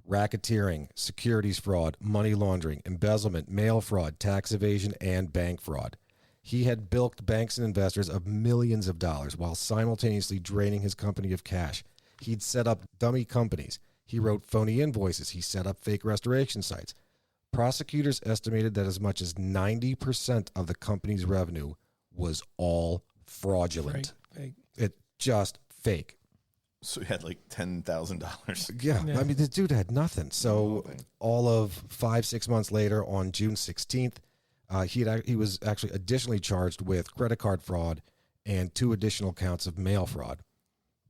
racketeering, securities fraud, money laundering, embezzlement, mail fraud, tax evasion, and bank fraud. He had bilked banks and investors of millions of dollars while simultaneously draining his company of cash. He'd set up dummy companies. He wrote phony invoices. He set up fake restoration sites. Prosecutors estimated that as much as 90% of the company's revenue was all fraudulent. Fake. It just fake. So he had like $10,000. Yeah, Yeah. I mean, the dude had nothing. So Nothing. all of 5-6 months later, on June 16th, he was actually additionally charged with credit card fraud and 2 additional counts of mail fraud.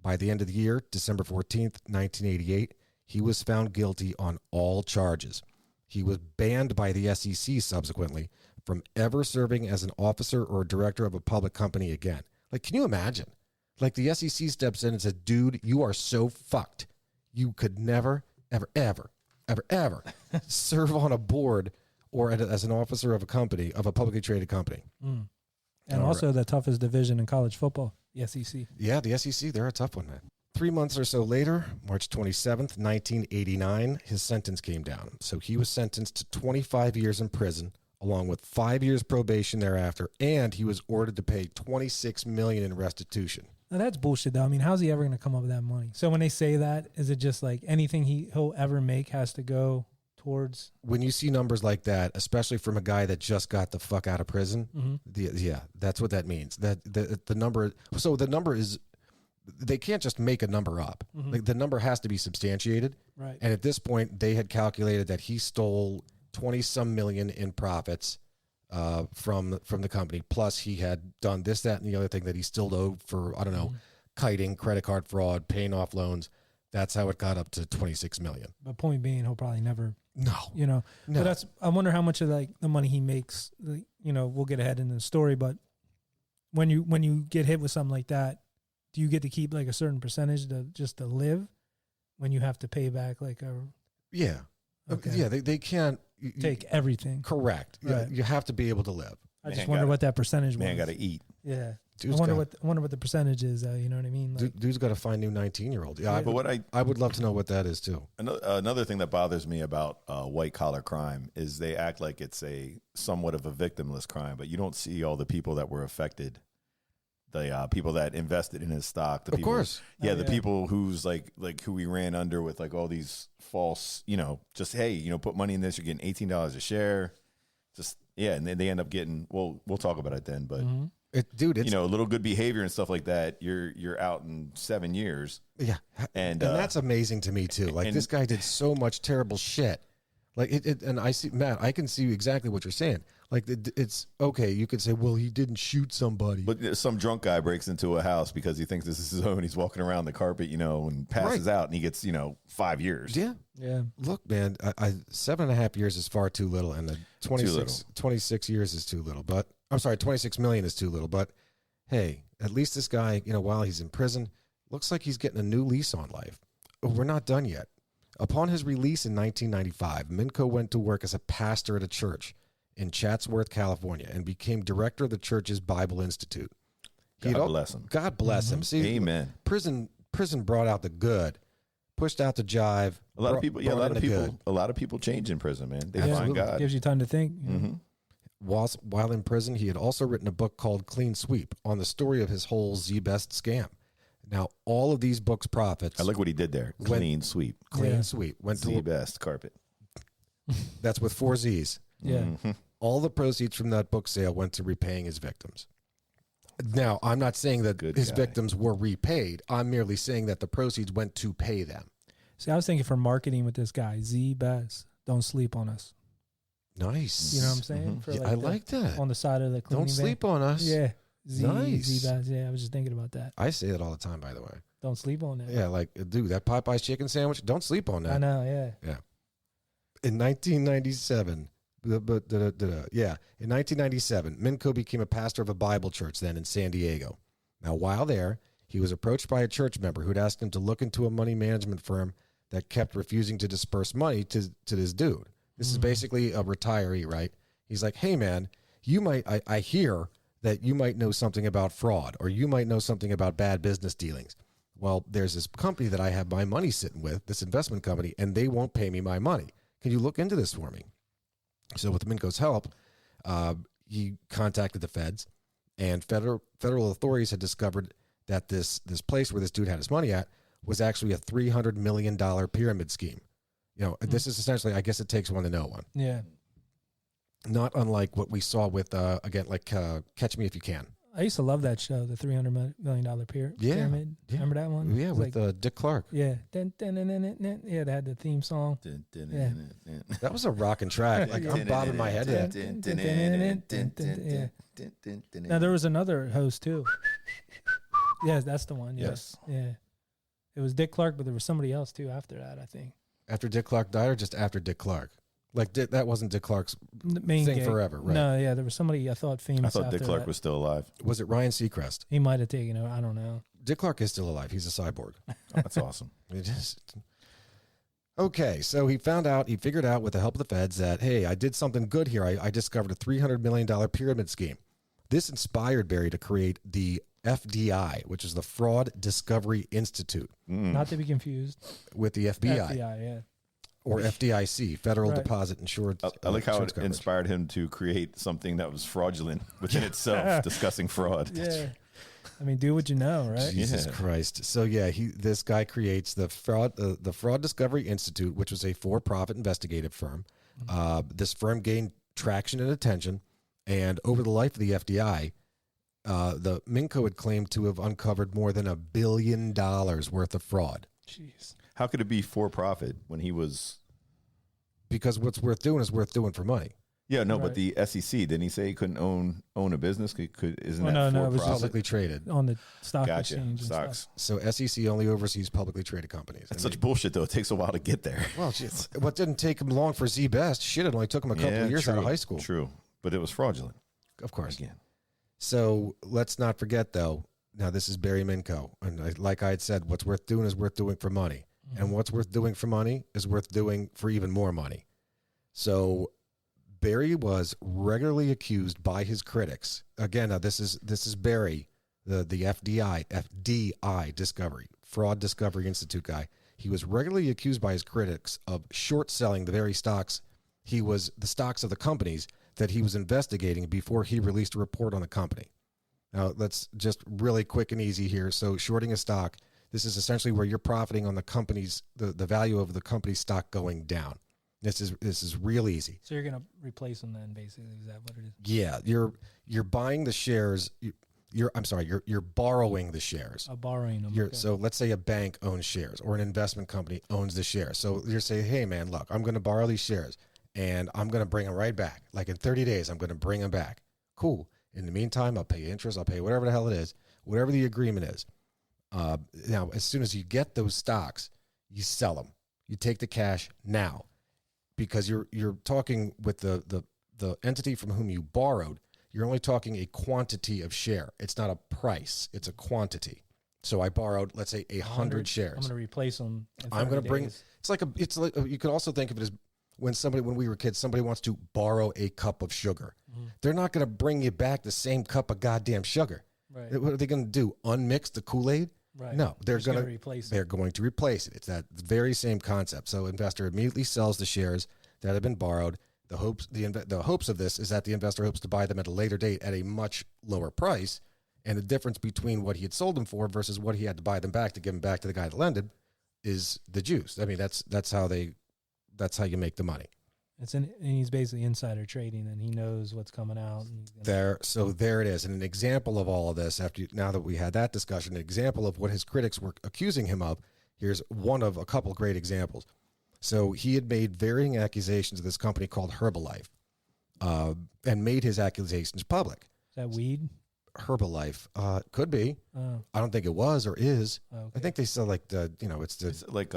By the end of the year, December 14th, 1988, he was found guilty on all charges. He was banned by the SEC subsequently from ever serving as an officer or director of a public company again. Like, can you imagine? Like, the SEC steps in and says, dude, you are so fucked. You could never, ever, ever, ever, ever serve on a board or as an officer of a company, of a publicly traded company. Mm. And also the toughest division in college football, the SEC. Yeah, the SEC, they're a tough one, man. 3 months or so later, March 27th, 1989, his sentence came down. So he was sentenced to 25 years in prison, along with 5 years probation thereafter, and he was ordered to pay $26 million in restitution. Now that's bullshit, though. I mean, how's he ever going to come up with that money? So when they say that, is it just like anything he'll ever make has to go towards? When you see numbers like that, especially from a guy that just got the fuck out of prison, yeah, that's what that means. That the number. So the number is, they can't just make a number up. Like, the number has to be substantiated. Right. And at this point, they had calculated that he stole 20-some million in profits from the company. Plus, he had done this, that, and the other thing that he still owed for, I don't know, kiting, credit card fraud, paying off loans. That's how it got up to 26 million. But point being, he'll probably never, No. No. No. But I wonder how much of like the money he makes, like, we'll get ahead in the story, but when you get hit with something like that, do you get to keep like a certain percentage to live when you have to pay back like a... Yeah. Okay. Yeah, they can't... Take everything. Correct. Yeah, Right. you have to be able to live. I just Man wonder gotta- what that percentage was. Man got to eat. Yeah. Dude's I wonder what the percentage is, you know what I mean? Like, Dude's got to find new 19-year-old. Yeah, But what I would love to know what that is, too. another thing that bothers me about white collar crime is they act like it's somewhat of a victimless crime, but you don't see all the people that were affected. The people that invested in his stock, the Of people, course. yeah, Oh, the yeah. people who's like who we ran under with like all these false, just hey, put money in this, you're getting $18 a share, just and then they end up getting. Well, we'll talk about it then, but It's a little good behavior and stuff like that, you're out in 7 years, yeah, and that's amazing to me too. Like, and- this guy did so much terrible shit. Like and I see, Matt, I can see exactly what you're saying. Like, it's okay. You could say, well, he didn't shoot somebody, But some drunk guy breaks into a house because he thinks this is his own. He's walking around the carpet, and passes out, and he gets 5 years. yeah. yeah. Look, man, 7.5 years is far too little, and the 26 years is too little. But I'm sorry, 26 million is too little. But hey, at least this guy, while he's in prison, looks like he's getting a new lease on life. We're not done yet. Upon his release in 1995, Minkow went to work as a pastor at a church in Chatsworth, California, and became director of the church's Bible Institute. God bless him. God bless him. See, Amen. Prison brought out the good, pushed out the jive. A lot of people, brought in the good. a lot of people change in prison, man. They Yeah. find God. Gives you time to think. While in prison, he had also written a book called Clean Sweep on the story of his whole Z-Best scam. Now, all of these books' profits, I like what he did there. Clean sweep. Clean Yeah. Sweep, went The to, best carpet. that's with 4 Z's. Yeah. All the proceeds from that book sale went to repaying his victims. Now, I'm not saying that Good his guy. victims were repaid. I'm merely saying that the proceeds went to pay them. See, I was thinking for marketing with this guy, Z Best, don't sleep on us. Nice. You know what I'm saying? For Yeah, I like that. on the side of the cleaning Don't van. sleep on us. Yeah. Nice. Z Best. Yeah, I was just thinking about that. I say that all the time, by the way. Don't sleep on that. Yeah, like, dude, that Popeye's chicken sandwich, don't sleep on that. I know, yeah. In 1997, Yeah. In 1997, Minkow became a pastor of a Bible church then in San Diego. Now, while there, he was approached by a church member who'd asked him to look into a money management firm that kept refusing to disperse money to this dude. This is basically a retiree, right? He's like, hey, man, I hear that you might know something about fraud, or you might know something about bad business dealings. Well, there's this company that I have my money sitting with, this investment company, and they won't pay me my money. Can you look into this for me? So with Minkow's help, he contacted the feds, and federal authorities had discovered that this place where this dude had his money at was actually a $300 million pyramid scheme. You know, this is essentially, I guess it takes one to know one. Yeah. Not unlike what we saw with, again, like Catch Me If You Can. I used to love that show, the $300 million pyramid. Yeah. Remember that one? Yeah, with Dick Clark. Yeah. Yeah, they had the theme song. Yeah. That was a rocking track. Like, I'm bobbing my head to that. Yeah. Now, there was another host, too. Yeah, that's the one. Yes. Yeah. It was Dick Clark, but there was somebody else, too, after that, I think. After Dick Clark died, or just after Dick Clark? Like, that wasn't Dick Clark's main thing gig. Forever, right? No, yeah, there was somebody I thought famous. I thought after Dick Clark that. was still alive. Was it Ryan Seacrest? He might have taken it. I don't know. Dick Clark is still alive. He's a cyborg. Oh, that's awesome. It is. Okay, so he figured out with the help of the feds that, hey, I did something good here. I discovered a $300 million pyramid scheme. This inspired Barry to create the FDI, which is the Fraud Discovery Institute. Not to be confused with the FBI. FBI, yeah. Or FDIC, Federal Deposit Insurance. I like how it Coverage. inspired him to create something that was fraudulent within itself, discussing fraud. Yeah. I mean, do what you know, right? Jesus Christ. So yeah, this guy creates the Fraud Discovery Institute, which was a for-profit investigative firm. This firm gained traction and attention, and over the life of the FDI, the Minkow had claimed to have uncovered more than $1 billion worth of fraud. Jeez. How could it be for profit when he was? Because what's worth doing is worth doing for money. Yeah, no, Right. but the SEC, didn't he say he couldn't own a business? Isn't Well, that no, for it was profit? Publicly traded. On the stock Gotcha. exchange and Stocks. stuff. So SEC only oversees publicly traded companies. That's such bullshit, though. It takes a while to get there. Well, what didn't take him long for Z Best? Shit, it only took him a couple of years out of high school. True, but it was fraudulent. Of course. Again. So let's not forget, though, now this is Barry Minkow. And like I had said, what's worth doing is worth doing for money. And what's worth doing for money is worth doing for even more money. So Barry was regularly accused by his critics. Again, now this is Barry, the FDI Discovery, Fraud Discovery Institute guy. He was regularly accused by his critics of short selling the very stocks the stocks of the companies that he was investigating before he released a report on the company. Now, let's just really quick and easy here. So shorting a stock, this is essentially where you're profiting on the company's the value of the company's stock going down. This is real easy. So you're gonna replace them then, basically. Is that what it is? Yeah, you're buying the shares. You're borrowing the shares. Borrowing them. Okay. So let's say a bank owns shares or an investment company owns the shares. So you're saying, hey man, look, I'm going to borrow these shares and I'm going to bring them right back. Like in 30 days, I'm going to bring them back. Cool. In the meantime, I'll pay interest. I'll pay whatever the hell it is, whatever the agreement is. Now, as soon as you get those stocks, you sell them. You take the cash now, because you're talking with the entity from whom you borrowed. You're only talking a quantity of share. It's not a price. It's a quantity. So I borrowed, let's say, 100 shares. I'm going to replace them. I'm going to bring. It's like you could also think of it as when we were kids, somebody wants to borrow a cup of sugar. Mm-hmm. They're not going to bring you back the same cup of goddamn sugar. Right. What are they going to do? Unmix the Kool-Aid? Right. No, they're going to replace it. They're going to replace it. It's that very same concept. So investor immediately sells the shares that have been borrowed. The hopes of this is that the investor hopes to buy them at a later date at a much lower price, and the difference between what he had sold them for versus what he had to buy them back to give them back to the guy that lended is the juice. I mean, that's how you make the money. And he's basically insider trading, and he knows what's coming out. There it is. And an example of all of this, now that we had that discussion, an example of what his critics were accusing him of, here's one of a couple great examples. So he had made varying accusations of this company called Herbalife, and made his accusations public. Is that weed? Herbalife could be. I don't think it was or is. Okay. I think they still it's It's like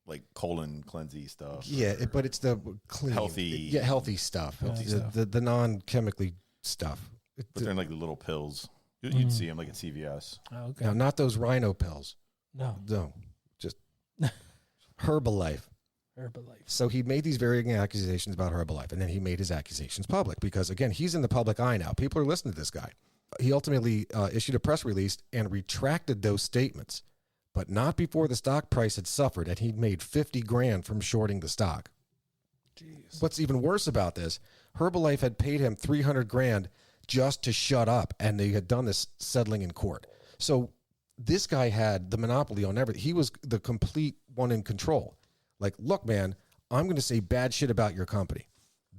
like colon cleansey stuff. Yeah, but it's the clean, healthy stuff. Healthy stuff. The non-chemically stuff. But they're in like the little pills. You'd see them like at CVS. Oh, okay. No, not those rhino pills. No, just Herbalife. Herbalife. So he made these varying accusations about Herbalife, and then he made his accusations public because, again, he's in the public eye now. People are listening to this guy. He ultimately issued a press release and retracted those statements, but not before the stock price had suffered, and he'd made $50,000 from shorting the stock. Jeez. What's even worse about this, Herbalife had paid him $300,000 just to shut up, and they had done this settling in court. So this guy had the monopoly on everything. He was the complete one in control. Like, look, man, I'm going to say bad shit about your company.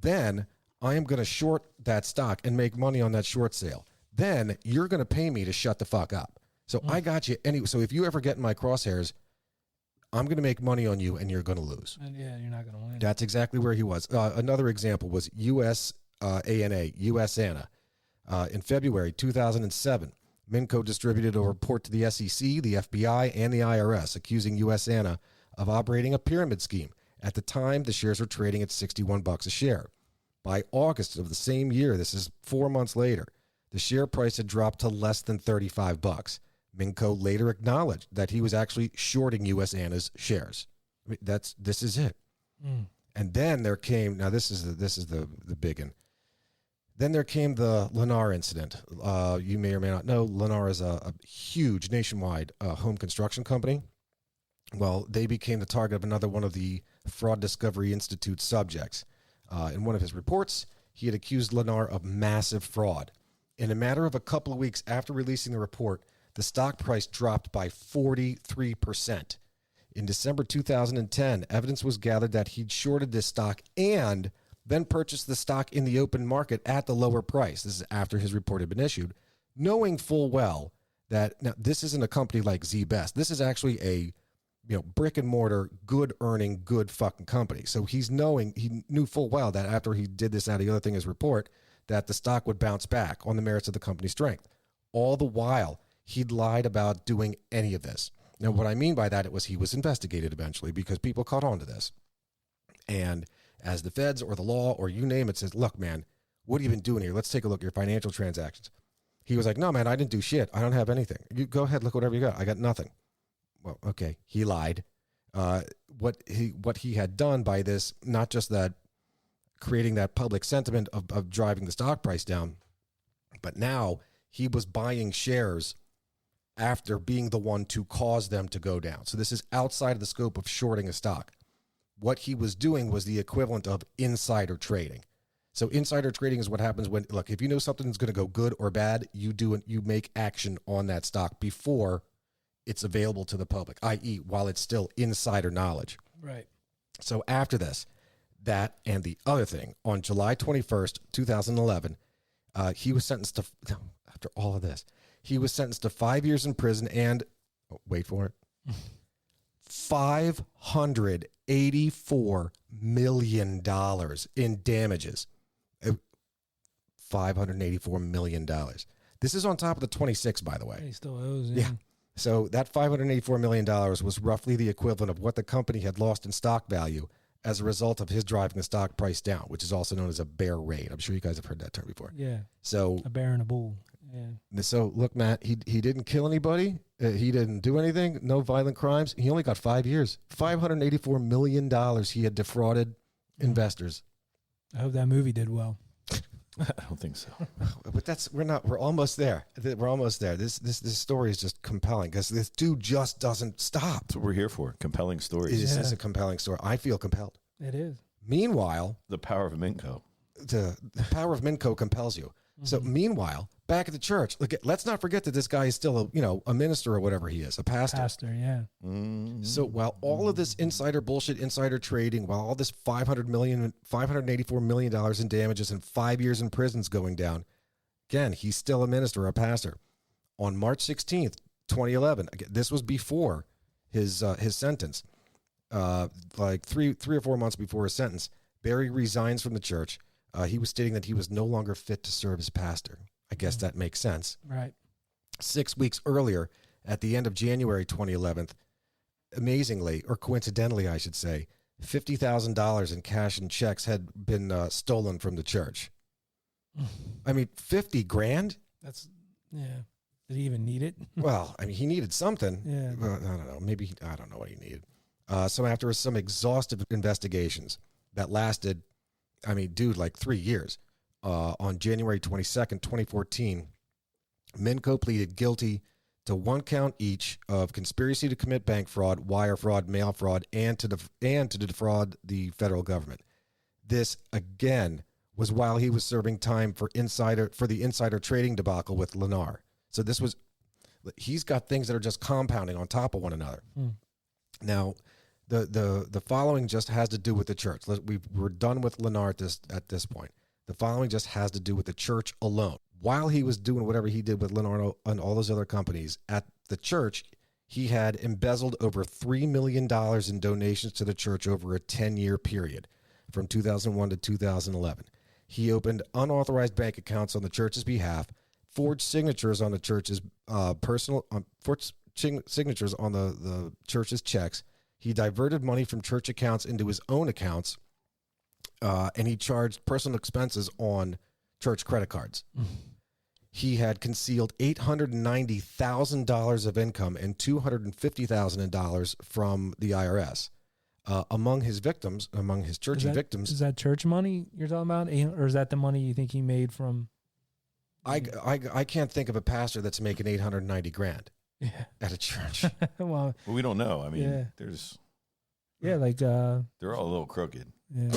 Then I am going to short that stock and make money on that short sale. Then you're going to pay me to shut the fuck up. So I got you anyway. So if you ever get in my crosshairs, I'm going to make money on you and you're going to lose. And yeah, you're not going to win. That's exactly where he was. Another example was USANA. In February 2007, Minkow distributed a report to the SEC, the FBI, and the IRS accusing USANA of operating a pyramid scheme. At the time, the shares were trading at $61 a share. By August of the same year, this is 4 months later, the share price had dropped to less than $35. Minkow later acknowledged that he was actually shorting USANA's shares. I mean, this is it. And then there came, now this is the big one. Then there came the Lennar incident. You may or may not know, Lennar is a huge nationwide home construction company. Well, they became the target of another one of the Fraud Discovery Institute subjects. In one of his reports, he had accused Lennar of massive fraud. In a matter of a couple of weeks after releasing the report, the stock price dropped by 43%. In December 2010, evidence was gathered that he'd shorted this stock and then purchased the stock in the open market at the lower price. This is after his report had been issued, knowing full well that now this isn't a company like Z-Best. This is actually a brick and mortar, good earning, good fucking company. So he knew full well that after he did this out of the other thing, his report, that the stock would bounce back on the merits of the company's strength. All the while, he'd lied about doing any of this. Now, what I mean by that, he was investigated eventually because people caught on to this. And as the feds or the law or you name it says, look, man, what have you been doing here? Let's take a look at your financial transactions. He was like, no, man, I didn't do shit. I don't have anything. You go ahead, look whatever you got. I got nothing. Well, okay, he lied. What he had done by this, not just that creating that public sentiment of driving the stock price down, but now he was buying shares after being the one to cause them to go down. So this is outside of the scope of shorting a stock. What he was doing was the equivalent of insider trading. So insider trading is what happens when, look, if you know something's going to go good or bad, you make action on that stock before it's available to the public, i.e., while it's still insider knowledge. Right. So after this, that and the other thing, on July 21st, 2011, he was sentenced to, after all of this, he was sentenced to 5 years in prison and, wait for it, $584 million in damages. $584 million. This is on top of the 26, by the way. He still owes. Yeah. So that $584 million was roughly the equivalent of what the company had lost in stock value as a result of his driving the stock price down, which is also known as a bear raid. I'm sure you guys have heard that term before. Yeah. So a bear and a bull. Yeah. So look, Matt, he didn't kill anybody. He didn't do anything. No violent crimes. He only got 5 years. $584 million he had defrauded investors. I hope that movie did well. I don't think so. But we're almost there. We're almost there. This story is just compelling because this dude just doesn't stop. That's what we're here for. Compelling stories. This is a compelling story. I feel compelled. It is. Meanwhile, the power of Minkow. The power of Minkow compels you. Mm-hmm. So meanwhile, back at the church, let's not forget that this guy is still a minister or whatever he is, a pastor. Pastor, yeah. Mm-hmm. So while all of this insider bullshit, insider trading, while all this $584 million in damages and 5 years in prison's going down, again, he's still a minister, a pastor. On March 16th, 2011, again, this was before his sentence, like three or 4 months before his sentence, Barry resigns from the church. He was stating that he was no longer fit to serve as pastor. I guess that makes sense. Right. 6 weeks earlier, at the end of January 2011, amazingly, or coincidentally, I should say, $50,000 in cash and checks had been stolen from the church. I mean, 50 grand? That's, yeah. Did he even need it? Well, I mean, he needed something. Yeah. Well, I don't know. Maybe, I don't know what he needed. So after some exhaustive investigations that lasted, I mean, dude, like 3 years, on January 22nd, 2014, Minkow pleaded guilty to 1 count each of conspiracy to commit bank fraud, wire fraud, mail fraud, and to defraud the federal government. This, again, was while he was serving time for the insider trading debacle with Lennar. So he's got things that are just compounding on top of one another. Now, the following just has to do with the church. We're done with Lennar at this point. The following just has to do with the church alone. While he was doing whatever he did with Lennar and all those other companies, at the church, he had embezzled over $3 million in donations to the church over a 10-year period from 2001 to 2011. He opened unauthorized bank accounts on the church's behalf, forged signatures on the church's signatures on the church's checks. He diverted money from church accounts into his own accounts, and he charged personal expenses on church credit cards. He had concealed $890,000 of income and $250,000 from the IRS. Among his victims, church victims. Is that church money you're talking about? Or is that the money you think he made from? I can't think of a pastor that's making $890,000 at a church. Well, we don't know. I mean, there's. Yeah, like they're all a little crooked. Yeah,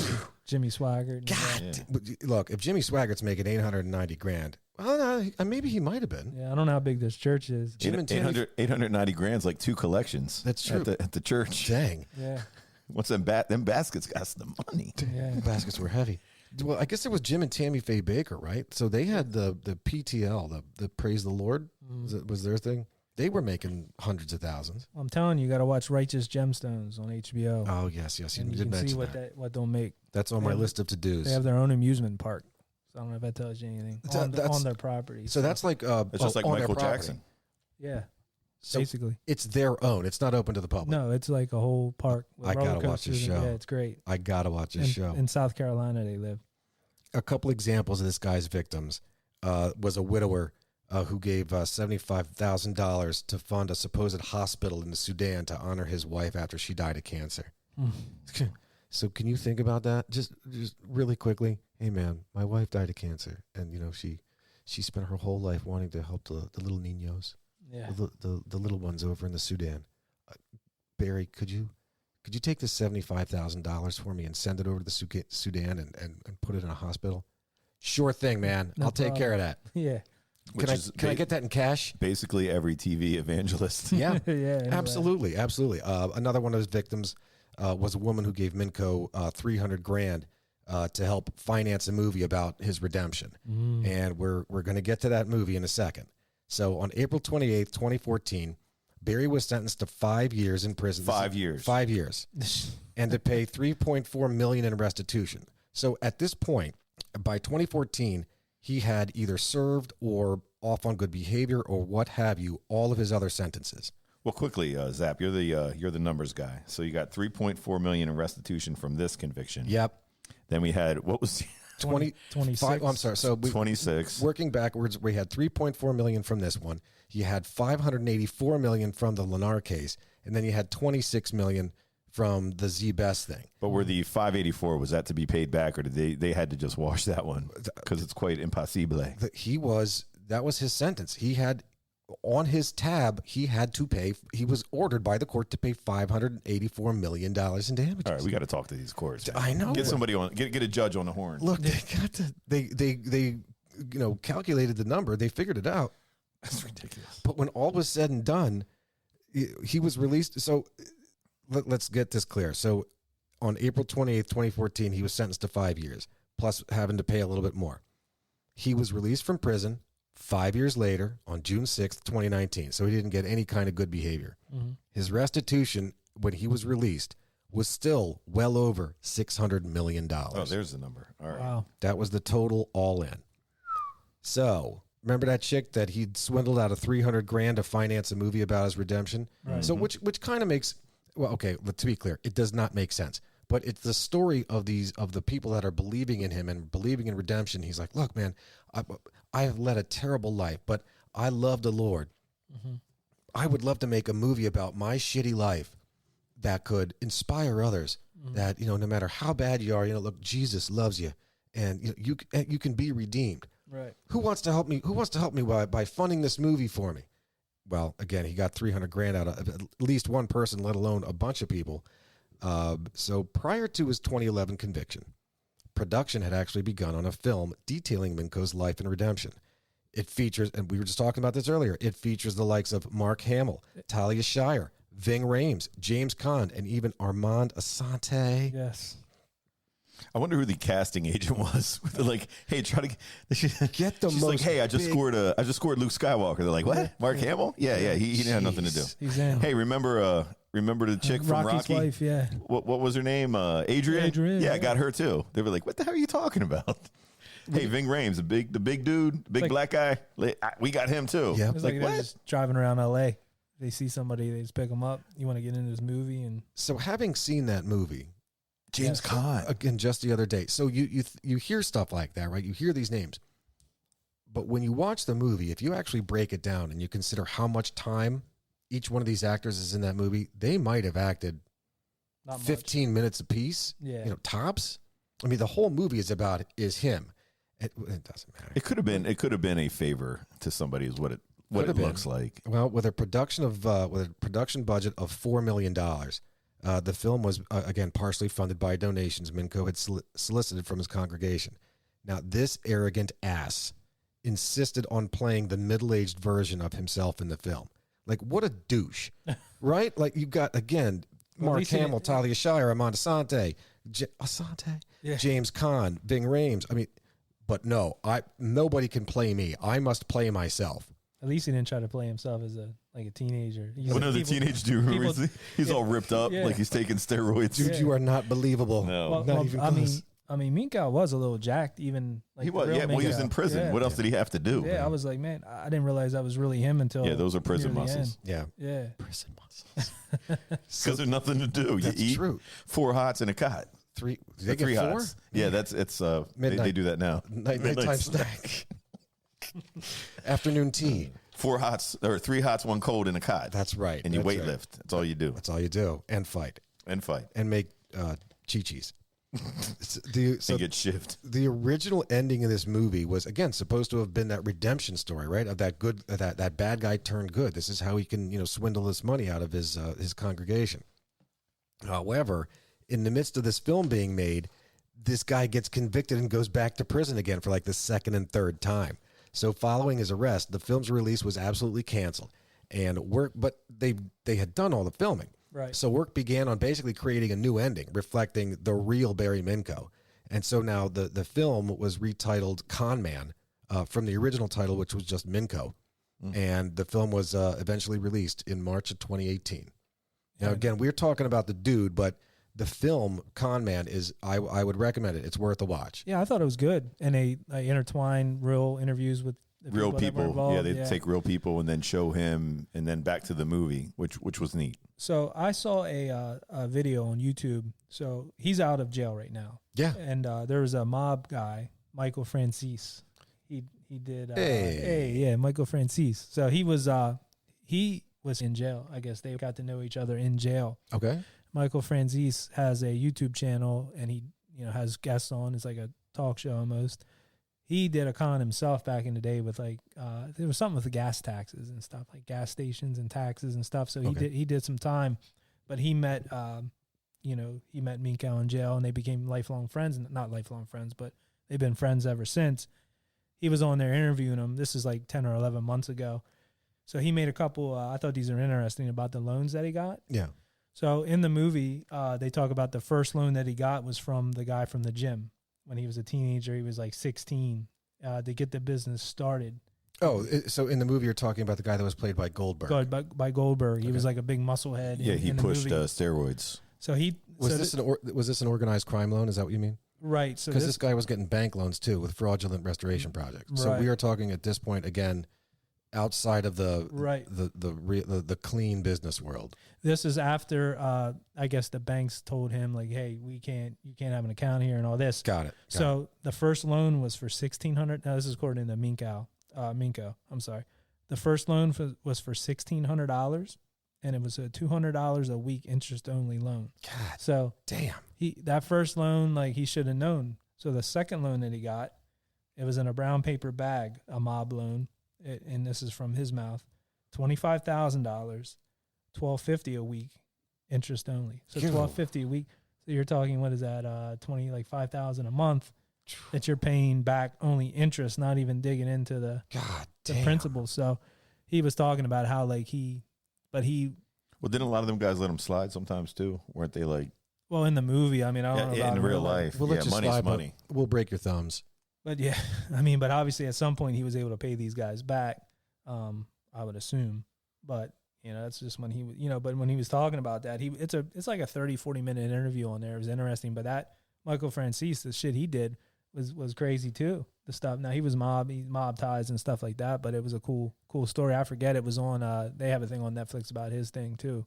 Jimmy Swaggart. God, look, if Jimmy Swaggart's making $890,000, well, maybe he might have been. Yeah, I don't know how big this church is. $890,000 like 2 collections. That's true at the church. Dang. Yeah. What's them baskets cost the money? Yeah, the baskets were heavy. Well, I guess it was Jim and Tammy Faye Baker, right? So they had the PTL, the Praise the Lord, was their thing. They were making hundreds of thousands. I'm telling you, got to watch Righteous Gemstones on HBO. Oh yes, you and did mention see that. what they'll make. That's on my list of to-dos. They have their own amusement park. So I don't know if that tells you anything on their property. So that's like it's just like Michael Jackson. Yeah, so basically, it's their own. It's not open to the public. No, it's like a whole park. I gotta watch this show. Yeah, it's great. I gotta watch this show. In South Carolina, they live. A couple examples of this guy's victims was a widower who gave $75,000 to fund a supposed hospital in the Sudan to honor his wife after she died of cancer. So can you think about that? Just really quickly. Hey man, my wife died of cancer, and she spent her whole life wanting to help the little niños, the little ones over in the Sudan. Barry, could you take this $75,000 for me and send it over to the Sudan and put it in a hospital? Sure thing, man. I'll take care of that. Yeah. Can I get that in cash? Basically every TV evangelist. Yeah. Yeah. Absolutely. Another one of those victims was a woman who gave Minkow $300,000 to help finance a movie about his redemption. And we're going to get to that movie in a second. So on April 28th, 2014, Barry was sentenced to 5 years in prison. 5 years. 5 years. And to pay $3.4 million in restitution. So at this point, by 2014, he had either served or off on good behavior or what have you, all of his other sentences. Well, quickly, Zap, you're the numbers guy. So you got $3.4 million in restitution from this conviction. Yep. Then we had, what was 26. Oh, I'm sorry. So 26. Working backwards, we had $3.4 million from this one. You had $584 million from the Lennar case, and then you had $26 million from the Z-Best thing. But were the 584, was that to be paid back, or did they had to just wash that one? Because it's quite impossible. That was his sentence. He had, on his tab, he was ordered by the court to pay $584 million in damages. All right, we got to talk to these courts. I know. Get somebody on, get a judge on the horn. Look, they calculated the number. They figured it out. That's ridiculous. But when all was said and done, he was released. So let's get this clear. So on April 28th, 2014, he was sentenced to 5 years, plus having to pay a little bit more. He was released from prison 5 years later on June 6th, 2019. So he didn't get any kind of good behavior. His restitution when he was released was still well over $600 million. Oh, there's the number. All right. Wow. That was the total all in. So remember that chick that he'd swindled out of $300,000 to finance a movie about his redemption? Right. So which kind of makes, Well, okay, but to be clear, it does not make sense. But it's the story of the people that are believing in him and believing in redemption. He's like, look, man, I have led a terrible life, but I love the Lord. Mm-hmm. I would love to make a movie about my shitty life that could inspire others. Mm-hmm. That, no matter how bad you are, look, Jesus loves you, and you can be redeemed. Right. Who wants to help me? Who wants to help me by funding this movie for me? Well, again, he got $300,000 out of at least one person, let alone a bunch of people. So prior to his 2011 conviction, production had actually begun on a film detailing Minkow's life and redemption. It features, and we were just talking about this earlier, it features the likes of Mark Hamill, Talia Shire, Ving Rhames, James Caan, and even Armand Assante. Yes. I wonder who the casting agent was. They're like, hey, try to get the She's most like, hey, I just scored Luke Skywalker. They're like, what? Mark Hamill? Yeah. He didn't have nothing to do. He's in. Hey, remember the chick from Rocky's Rocky? wife, yeah. What was her name? Adrian? Adrian, Yeah, yeah. got her too. They were like, what the hell are you talking about? Hey, Ving Rhames, the big dude, big black guy. We got him too. Yeah. It's like they're just driving around L.A. They see somebody, they just pick them up. You want to get into this movie, and so having seen that movie, James Caan again just the other day. So you hear stuff like that, right? You hear these names, but when you watch the movie, if you actually break it down and you consider how much time each one of these actors is in that movie, they might have acted not 15 minutes apiece. Yeah, tops. I mean, the whole movie is him. It doesn't matter. It could have been a favor to somebody, is what it looks like. Well, with a production budget of $4 million, the film was again partially funded by donations Minkow had solicited from his congregation. Now, this arrogant ass insisted on playing the middle-aged version of himself in the film. Like, what a douche, right? Like, you got again Mark Hamill, Talia Shire, Armand Assante, James Caan, Ving Rhames. I mean, but no, nobody can play me. I must play myself. At least he didn't try to play himself as a teenager. What other teenage dude? Remember, he's all ripped up, like he's taking steroids. Dude, you are not believable. No, well, I mean, Minkow was a little jacked. Even like he was. Yeah, well, he was in prison. Yeah. What else did he have to do? Yeah, I was like, man, I didn't realize that was really him until. Yeah, those are prison muscles. Yeah, prison muscles. Because there's nothing to do. You eat true. 4 hots in a cot. Three. They get 4? Hots. Yeah, they do that now. Nighttime snack. Afternoon tea. 4 hots or 3 hots, 1 cold in a cot. That's right. And you weight lift. That's all you do. That's all you do. And fight. And make chi-chis. And get shifted. The original ending of this movie was again supposed to have been that redemption story, right? Of that good, that bad guy turned good. This is how he can, swindle this money out of his congregation. However, in the midst of this film being made, this guy gets convicted and goes back to prison again for like the second and third time. So following his arrest, the film's release was absolutely canceled, but they had done all the filming. Right. So work began on basically creating a new ending reflecting the real Barry Minkow. And so now the film was retitled Con Man from the original title, which was just Minkow. Mm. And the film was eventually released in March of 2018. Now, again, we're talking about the dude, but the film Con Man is, I would recommend it. It's worth a watch. Yeah, I thought it was good. And they intertwine real interviews with real people. Yeah, they take real people and then show him and then back to the movie, which was neat. So I saw a video on YouTube. So he's out of jail right now. Yeah. And there was a mob guy, Michael Francis. He did. Michael Francis. So he was in jail. I guess they got to know each other in jail. Okay. Michael Francis has a YouTube channel, and he has guests on. It's like a talk show almost. He did a con himself back in the day with there was something with the gas taxes and stuff, like gas stations and taxes and stuff. So he did some time, but he met Minkow in jail, and they became lifelong friends. Not lifelong friends, but they've been friends ever since. He was on there interviewing him. This is like 10 or 11 months ago. So he made a couple. I thought these are interesting about the loans that he got. Yeah. So in the movie, they talk about the first loan that he got was from the guy from the gym. When he was a teenager, he was like 16 to get the business started. Oh, so in the movie, you're talking about the guy that was played by Goldberg. By Goldberg. He was like a big muscle head. Yeah, he pushed steroids. So he was this an organized crime loan? Is that what you mean? Right. So because this guy was getting bank loans too with fraudulent restoration projects. So we are talking at this point again, outside of the Right. the clean business world. This is after I guess the banks told him like, hey, you can't have an account here and all this. Got it. So the first loan was for $1,600. Now this is according to Minkow. I'm sorry. The first loan was for $1,600, and it was a $200 a week interest only loan. God, so damn. That first loan, like, he should have known. So the second loan that he got, it was in a brown paper bag, a mob loan, and this is from his mouth, $25,000, $1,250 a week, interest only. So $1,250 a week. So you're talking, what is that? $5,000 a month that you're paying back only interest, not even digging into the principal. So he was talking about how well, didn't a lot of them guys let him slide sometimes too? Weren't they like? Well, in the movie, I mean, I don't know about in real life. We'll let you money's slide, money. We'll break your thumbs. But yeah, I mean, but obviously at some point he was able to pay these guys back, I would assume. But, that's just when he was, but when he was talking about that, it's like a 30, 40-minute interview on there. It was interesting. But that Michael Francis, the shit he did was crazy too. The stuff. Now he mob ties and stuff like that, but it was a cool story. I forget it was on, they have a thing on Netflix about his thing too.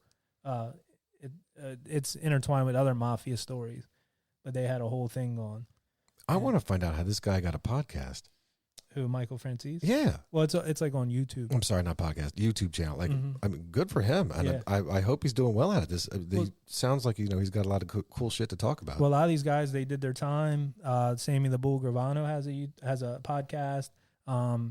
It's intertwined with other mafia stories, but they had a whole thing on. I want to find out how this guy got a podcast. Who, Michael Francis? Yeah. Well, it's like on YouTube. I'm sorry, not podcast, YouTube channel. Like, I mean, good for him, and I hope he's doing well at it. This sounds like he's got a lot of cool shit to talk about. Well, a lot of these guys, they did their time. Sammy the Bull Gravano has a podcast.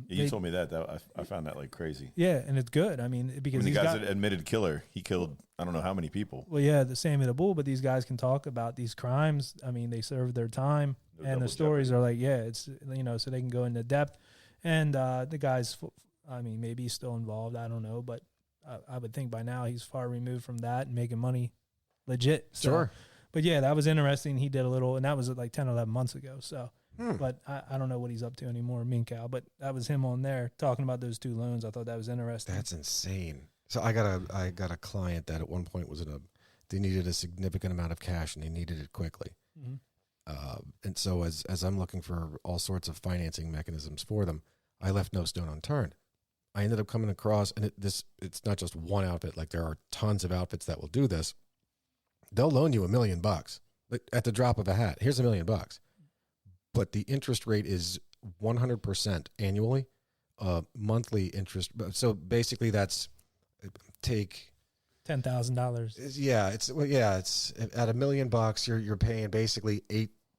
You told me that I found that like crazy. Yeah, and it's good. I mean, because the guy's an admitted killer. He killed I don't know how many people. Well, yeah, the Sammy the Bull, but these guys can talk about these crimes. I mean, they served their time, and the stories are like, it's so they can go into depth. And the guy's, I mean, maybe he's still involved. I don't know, but I would think by now he's far removed from that and making money legit. So, sure. But yeah, that was interesting. He did a little, and that was like 10, 11 months ago. So. But I don't know what he's up to anymore, Minkow. But that was him on there talking about those two loans. I thought that was interesting. That's insane. So I got a client that at one point was they needed a significant amount of cash and they needed it quickly. Mm-hmm. And so as I'm looking for all sorts of financing mechanisms for them, I left no stone unturned. I ended up coming across, and it's not just one outfit. Like, there are tons of outfits that will do this. They'll loan you $1 million at the drop of a hat. Here's $1 million. But the interest rate is 100% annually, monthly interest. So basically, that's take $10,000. Yeah, it's at $1 million. You're paying basically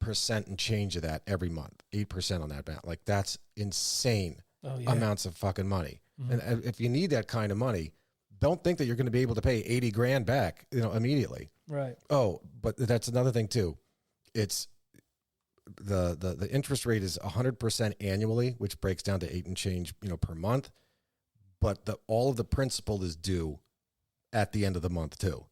8% and change of that every month. 8% on that amount. Like, that's insane amounts of fucking money. Mm-hmm. And if you need that kind of money, don't think that you're going to be able to pay $80,000 back, immediately. Right. Oh, but that's another thing too. It's the interest rate is 100% annually, which breaks down to 8 and change, per month. But all of the principal is due at the end of the month too.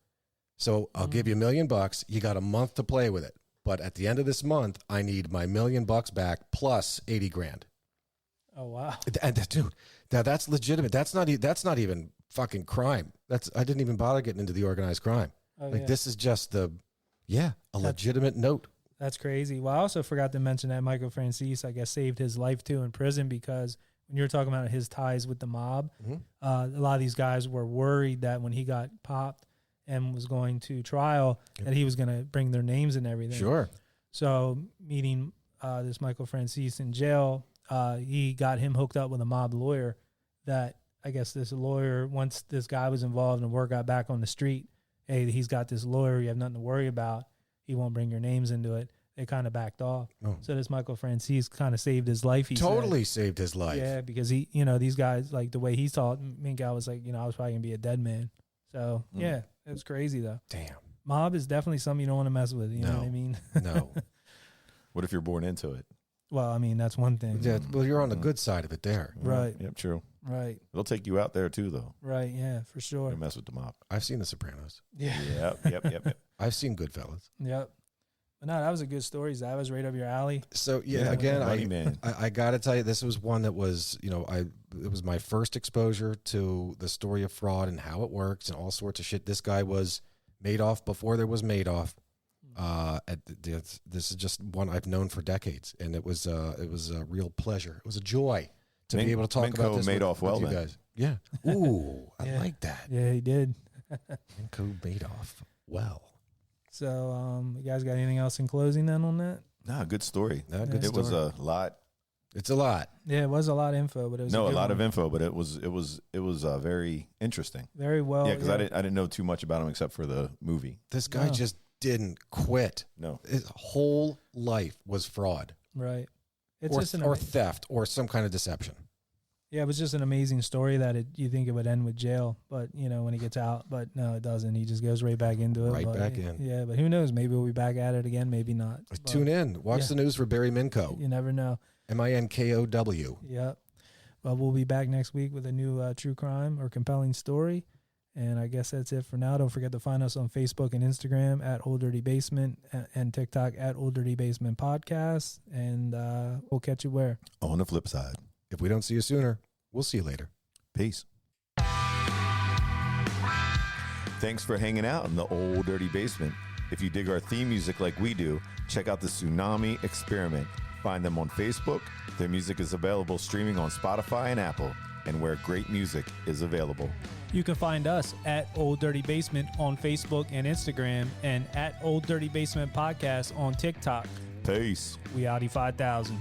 So I'll give you $1 million. You got a month to play with it. But at the end of this month, I need my $1 million back plus $80,000. Oh wow! And dude, that's legitimate. That's not even fucking crime. I didn't even bother getting into the organized crime. This is just a legitimate note. That's crazy. Well, I also forgot to mention that Michael Francis, I guess, saved his life too in prison, because when you were talking about his ties with the mob, a lot of these guys were worried that when he got popped and was going to trial, that he was going to bring their names and everything. Sure. So meeting this Michael Francis in jail, he got him hooked up with a mob lawyer that I guess this lawyer, once this guy was involved and word got back on the street, hey, he's got this lawyer, you have nothing to worry about. He won't bring your names into it. They kind of backed off. Oh. So this Michael Francis kind of saved his life. He totally saved his life. Yeah, because he, these guys, like the way he thought, Minkow was like, I was probably going to be a dead man. So, yeah, it was crazy though. Damn. Mob is definitely something you don't want to mess with. You know what I mean? No. What if you're born into it? Well, I mean, that's one thing. Yeah, well, you're on the good side of it there. Right. Yep, true. Right. It'll take you out there too, though. Right, yeah, for sure. You mess with the mob. I've seen The Sopranos. Yeah. Yep. I've seen Goodfellas. Yep. But no, that was a good story. That was right up your alley. So, I got to tell you, this was one that was, it was my first exposure to the story of fraud and how it works and all sorts of shit. This guy was Madoff before there was Madoff. This is just one I've known for decades, and it was a real pleasure. It was a joy to be able to talk about this made off well, you then. guys. Yeah. Ooh, I Yeah. like that. Yeah, he did. Minkow made off well. So, you guys got anything else in closing then on that? Nah, good story. Good It was story. a lot. It's a lot. Yeah, it was a lot of info, but it was No, a good lot one. of info, but it was very interesting. Very well. Yeah, because I didn't know too much about him except for the movie. This guy No. just didn't quit. No, His whole life was fraud Right. It's or, just an or theft or some kind of deception. yeah, it was just an amazing story that you think it would end with jail, but when he gets out, but no, it doesn't. He just goes right back into it. Right but, back in. Yeah, but who knows? Maybe we'll be back at it again. Maybe not. But Tune in. Watch yeah. the news for Barry Minkow. You never know. Minkow. Yep. But we'll be back next week with a new true crime or compelling story. And I guess that's it for now. Don't forget to find us on Facebook and Instagram at Old Dirty Basement and TikTok at Old Dirty Basement Podcast. And we'll catch you where? on the flip side. If we don't see you sooner, we'll see you later. Peace. Thanks for hanging out in the Old Dirty Basement. If you dig our theme music like we do, check out the Tsunami Experiment. Find them on Facebook. Their music is available streaming on Spotify and Apple, and where great music is available. You can find us at Old Dirty Basement on Facebook and Instagram and at Old Dirty Basement Podcast on TikTok. Peace. We Audi 5000.